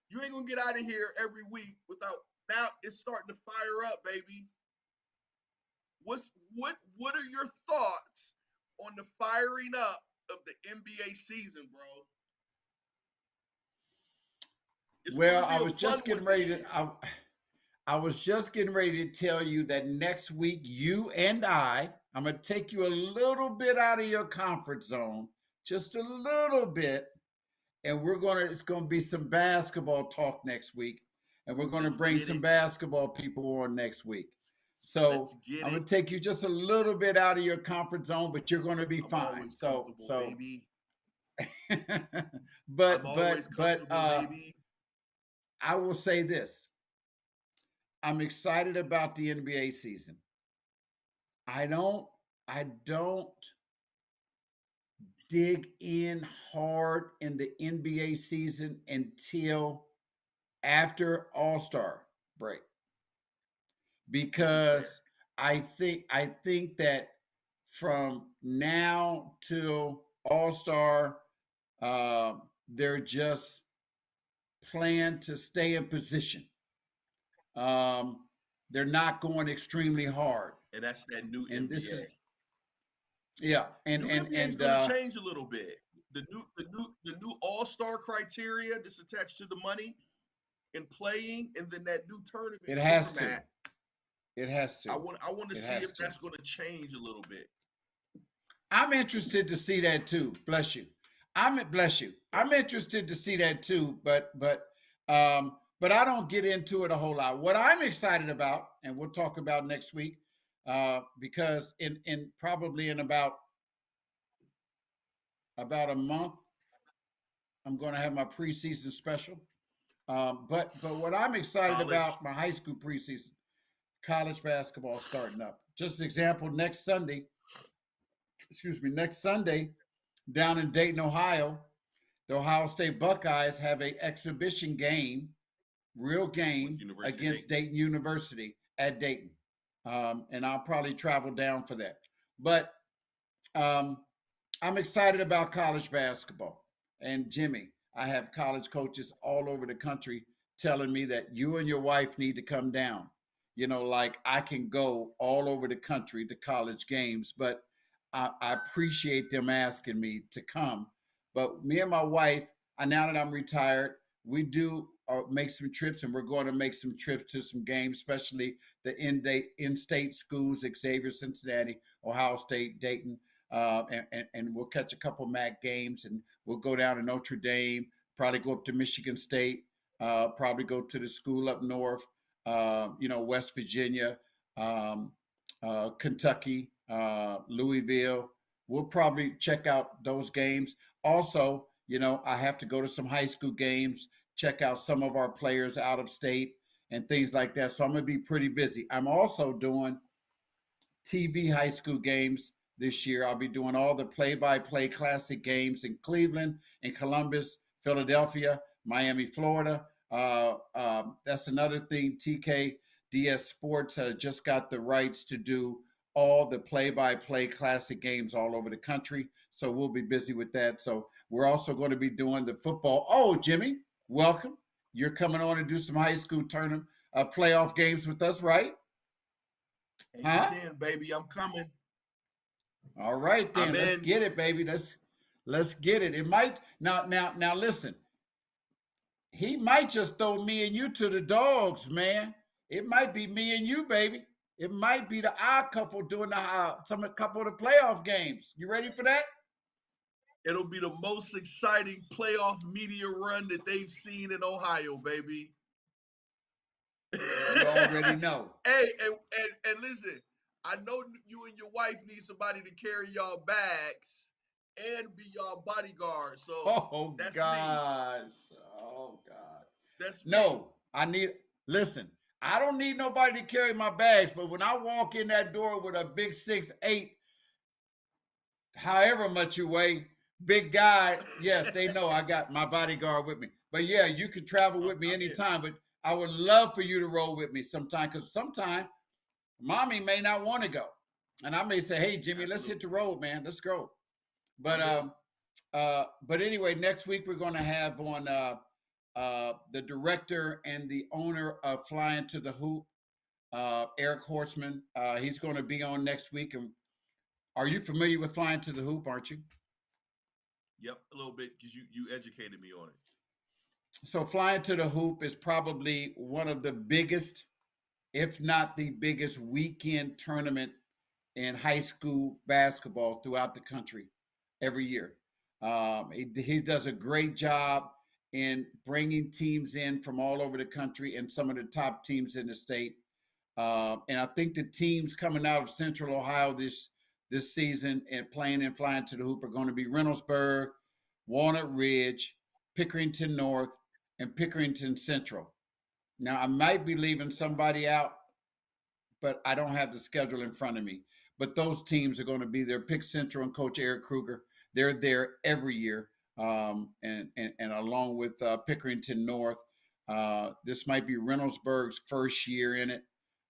You ain't gonna get out of here every week without. Now it's starting to fire up, baby. What are your thoughts on the firing up of the NBA season, bro? Well, I was just getting ready to. I was just getting ready to tell you that next week, you and I'm going to take you a little bit out of your comfort zone, just a little bit, and it's going to be some basketball talk next week, and we're going to bring some basketball people on next week. So I'm going to take you just a little bit out of your comfort zone, but you're going to be fine. So, baby. but I will say this. I'm excited about the NBA season. I don't dig in hard in the NBA season until after All-Star break. Because I think that from now till All-Star, they're just plan to stay in position. They're not going extremely hard, And that's that new and this NBA. is yeah, New NBA is going to change a little bit. The new All-Star criteria that's attached to the money and playing, and then that new tournament it has format. to. It has to. I want to see if that's going to change a little bit. I'm interested to see that too. Bless you. Bless you. I'm interested to see that too, but I don't get into it a whole lot. What I'm excited about, and we'll talk about next week, because in probably in about a month, I'm going to have my preseason special. But what I'm excited about, my high school preseason, college basketball starting up. Just an example, next Sunday, down in Dayton, Ohio, the Ohio State Buckeyes have an exhibition game, real game against Dayton University at Dayton. And I'll probably travel down for that. But I'm excited about college basketball. And Jimmy, I have college coaches all over the country telling me that you and your wife need to come down. Like I can go all over the country to college games, but I appreciate them asking me to come. But me and my wife, now that I'm retired, we do make some trips, and we're going to make some trips to some games, especially the in-state schools, Xavier, Cincinnati, Ohio State, Dayton. And we'll catch a couple MAC games, and we'll go down to Notre Dame, probably go up to Michigan State, probably go to the school up north, West Virginia, Kentucky, Louisville. We'll probably check out those games. Also, I have to go to some high school games, check out some of our players out of state and things like that. So I'm going to be pretty busy. I'm also doing TV high school games this year. I'll be doing all the play-by-play classic games in Cleveland, in Columbus, Philadelphia, Miami, Florida. That's another thing. TKDS Sports has just got the rights to do all the play-by-play classic games all over the country. So we'll be busy with that. So we're also going to be doing the football. Oh, Jimmy, welcome. You're coming on to do some high school tournament playoff games with us, right? Huh? Baby, I'm coming. All right, then. Let's get it, baby. Let's get it. It might now listen. He might just throw me and you to the dogs, man. It might be me and you, baby. It might be the odd couple doing a couple of the playoff games. You ready for that? It'll be the most exciting playoff media run that they've seen in Ohio, baby. You already know. Hey, and listen, I know you and your wife need somebody to carry y'all bags and be y'all bodyguard. So that's gosh. Me. Oh God. That's no. Me. Listen, I don't need nobody to carry my bags, but when I walk in that door with a big 6'8", however much you weigh, big guy, yes, they know I got my bodyguard with me. But yeah, you can travel with me anytime, but I would love for you to roll with me sometime, because sometime mommy may not want to go. And I may say, hey, Jimmy, let's hit the road, man. Let's go. But anyway, next week we're going to have on the director and the owner of Flying to the Hoop, Eric Horseman. He's going to be on next week. And are you familiar with Flying to the Hoop, aren't you? Yep, a little bit, because you educated me on it. So Flying to the Hoop is probably one of the biggest, if not the biggest, weekend tournament in high school basketball throughout the country every year. He does a great job in bringing teams in from all over the country and some of the top teams in the state. And I think the teams coming out of Central Ohio this season and playing and Flying to the Hoop are going to be Reynoldsburg, Walnut Ridge, Pickerington North, and Pickerington Central. Now, I might be leaving somebody out, but I don't have the schedule in front of me. But those teams are going to be there. Pick Central and Coach Eric Kruger, they're there every year, and along with Pickerington North. This might be Reynoldsburg's first year in it.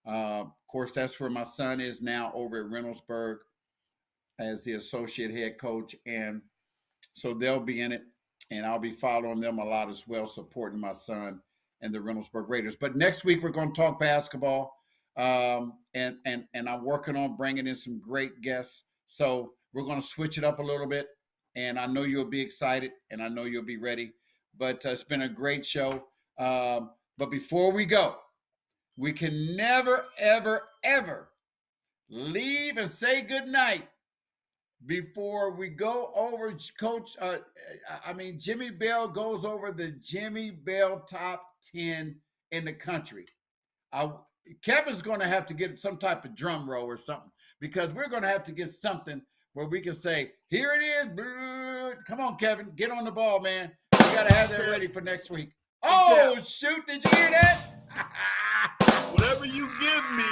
Of course, that's where my son is now, over at Reynoldsburg as the associate head coach, and so they'll be in it. and I'll be following them a lot as well, supporting my son and the Reynoldsburg Raiders. But next week we're going to talk basketball, and I'm working on bringing in some great guests. So we're going to switch it up a little bit, and I know you'll be excited, and I know you'll be ready. But it's been a great show. But before we go, we can never, ever, ever leave and say good night before we go over Coach. Jimmy Bell goes over the Jimmy Bell top 10 in the country. Kevin's going to have to get some type of drum roll or something, because we're going to have to get something where we can say, here it is. Come on, Kevin, get on the ball, man. We got to have that ready for next week. Oh, shoot. Did you hear that? Whatever you give me,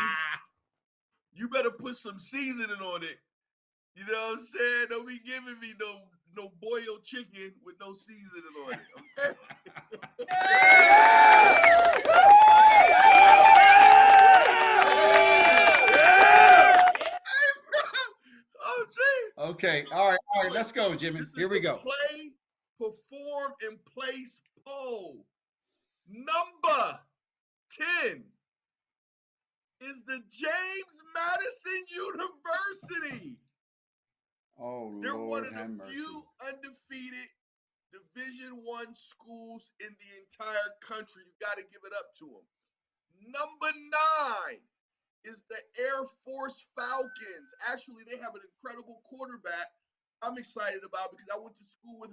you better put some seasoning on it. You know what I'm saying? Don't be giving me no boiled chicken with no seasoning on it, okay? Oh, gee. Okay, all right, let's go, Jimmy. Here we go. Play, perform, and place poll. Number 10 is the James Madison University. Oh, they're Lord, one of the few undefeated Division I schools in the entire country. You got to give it up to them. Number 9 is the Air Force Falcons. Actually, they have an incredible quarterback I'm excited about, because I went to school with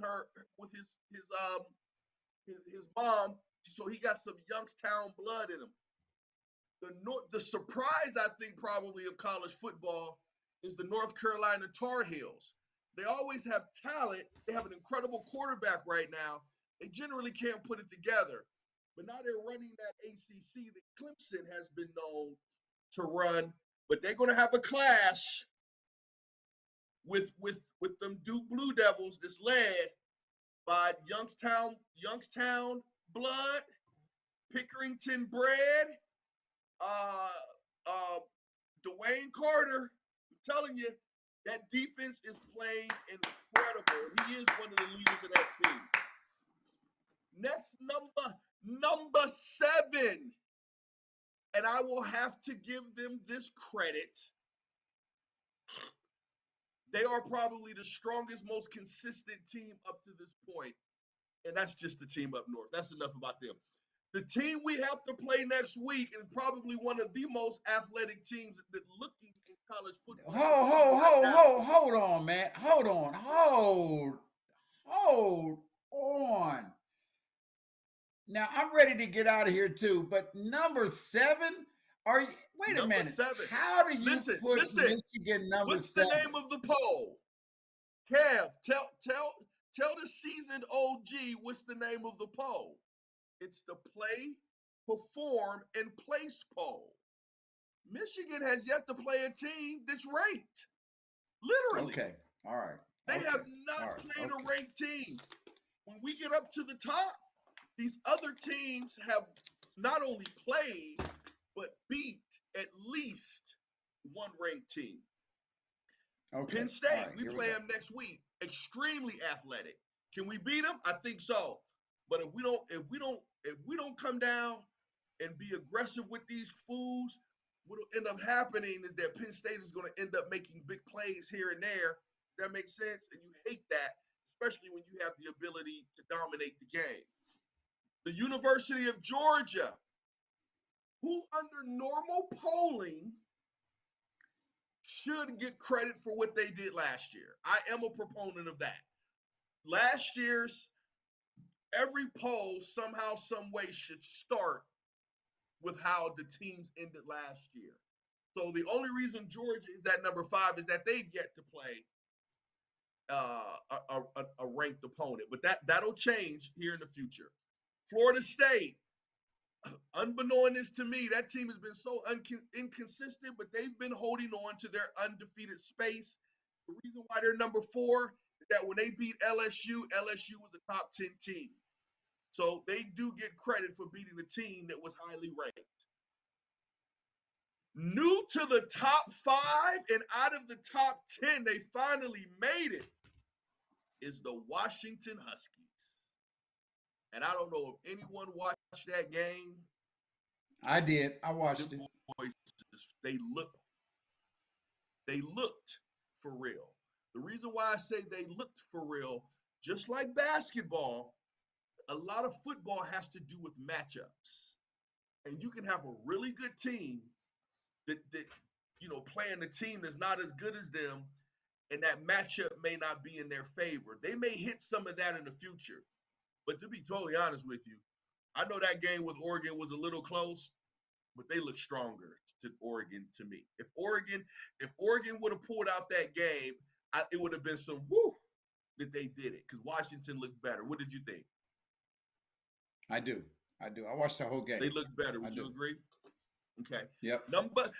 his mom, so he got some Youngstown blood in him. The surprise, I think, probably of college football is the North Carolina Tar Heels. They always have talent. They have an incredible quarterback right now. They generally can't put it together. But now they're running that ACC that Clemson has been known to run. But they're going to have a clash with them Duke Blue Devils that's led by Youngstown blood, Pickerington bred, Dwayne Carter. I'm telling you, that defense is playing incredible. He is one of the leaders of that team. Next, number 7. And I will have to give them this credit. They are probably the strongest, most consistent team up to this point. And that's just the team up north. That's enough about them. The team we have to play next week is probably one of the most athletic teams that looking in college football. Hold on, man. Hold on. Now, I'm ready to get out of here too, but number 7? Wait a minute. 7. How do you put Michigan number what's 7? What's the name of the poll? Kev, tell the seasoned OG what's the name of the poll. It's the play, perform, and place poll. Michigan has yet to play a team that's ranked. Literally. Okay. All right. They have not played a ranked team. When we get up to the top, these other teams have not only played, but beat at least one ranked team. Okay. Penn State, we play them next week. Extremely athletic. Can we beat them? I think so. But if we don't come down and be aggressive with these fools, what'll end up happening is that Penn State is going to end up making big plays here and there. Does that make sense? And you hate that, especially when you have the ability to dominate the game. The University of Georgia, who under normal polling should get credit for what they did last year. I am a proponent of that. Last year's every poll somehow, some way should start with how the teams ended last year. So the only reason Georgia is at number 5 is that they've yet to play a ranked opponent. But that'll change here in the future. Florida State, unbeknownst to me, that team has been so inconsistent, but they've been holding on to their undefeated space. The reason why they're number 4 is that when they beat LSU was a top 10 team. So they do get credit for beating a team that was highly ranked. New to the top 5 and out of the top 10, they finally made it, is the Washington Huskies. And I don't know if anyone watched that game. I did. I watched it. Boys, they looked for real. The reason why I say they looked for real, just like basketball, a lot of football has to do with matchups. And you can have a really good team that playing a team that's not as good as them, and that matchup may not be in their favor. They may hit some of that in the future. But to be totally honest with you, I know that game with Oregon was a little close, but they look stronger to Oregon to me. If Oregon would have pulled out that game, it would have been some woo that they did it, because Washington looked better. What did you think? I do. I watched the whole game. They looked better. Would you agree? Okay. Yep. Number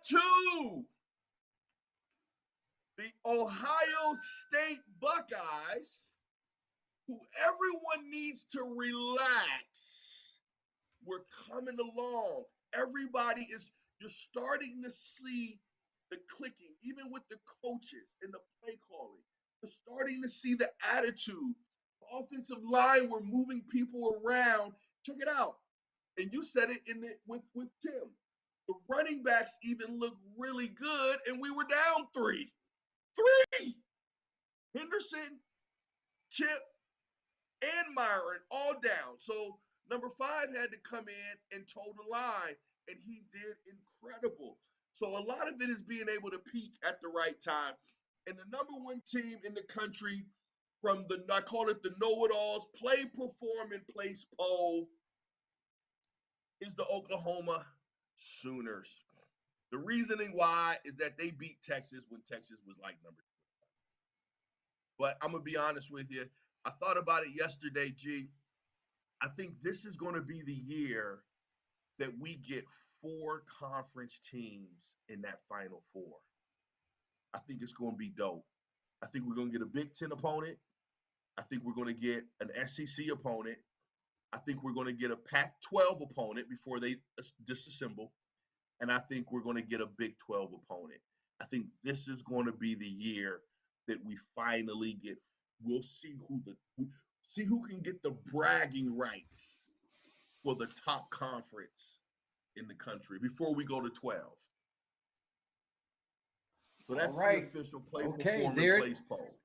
2, the Ohio State Buckeyes, who everyone needs to relax. We're coming along. You're starting to see the clicking, even with the coaches and the play calling. You're starting to see the attitude. The offensive line, we're moving people around. Check it out. And you said it with Tim. The running backs even look really good, and we were down 3. Henderson, Chip, and Myron all down. So number 5 had to come in and toe the line, and he did incredible. So a lot of it is being able to peak at the right time. And the number 1 team in the country from I call it the know-it-alls, play, perform, and place poll, is the Oklahoma Sooners. The reasoning why is that they beat Texas when Texas was like number 2. But I'm going to be honest with you. I thought about it yesterday, G. I think this is going to be the year that we get 4 conference teams in that Final Four. I think it's going to be dope. I think we're going to get a Big Ten opponent. I think we're going to get an SEC opponent. I think we're going to get a Pac-12 opponent before they disassemble. And I think we're going to get a Big 12 opponent. I think this is going to be the year that we finally get. We'll see who can get the bragging rights for the top conference in the country before we go to 12. So that's right. The official play, perform, and place poll.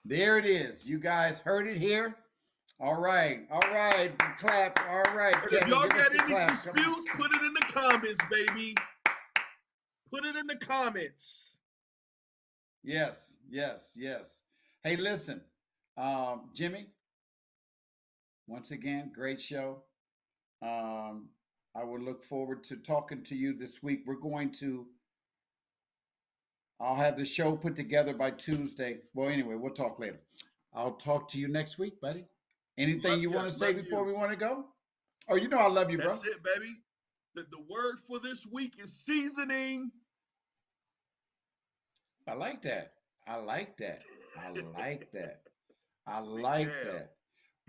There it is. You guys heard it here. All right. Clap. All right. If y'all got any disputes, put it in the comments, baby. Put it in the comments. Yes. Hey, listen, Jimmy, once again, great show. I will look forward to talking to you this week. I'll have the show put together by Tuesday. Well, anyway, we'll talk later. I'll talk to you next week, buddy. Anything you want to say before we want to go? Oh, you know I love you, bro. That's it, baby. The word for this week is seasoning. I like that.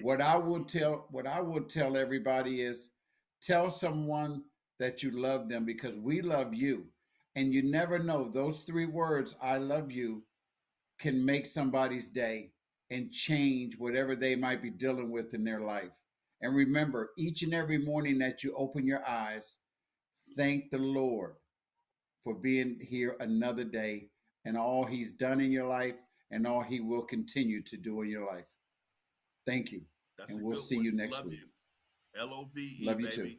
What I would tell everybody is tell someone that you love them, because we love you. And you never know, those 3 words, I love you, can make somebody's day and change whatever they might be dealing with in their life. And remember, each and every morning that you open your eyes, thank the Lord for being here another day and all he's done in your life and all he will continue to do in your life. Thank you. And we'll see you next week. LOVE, love you baby. Too.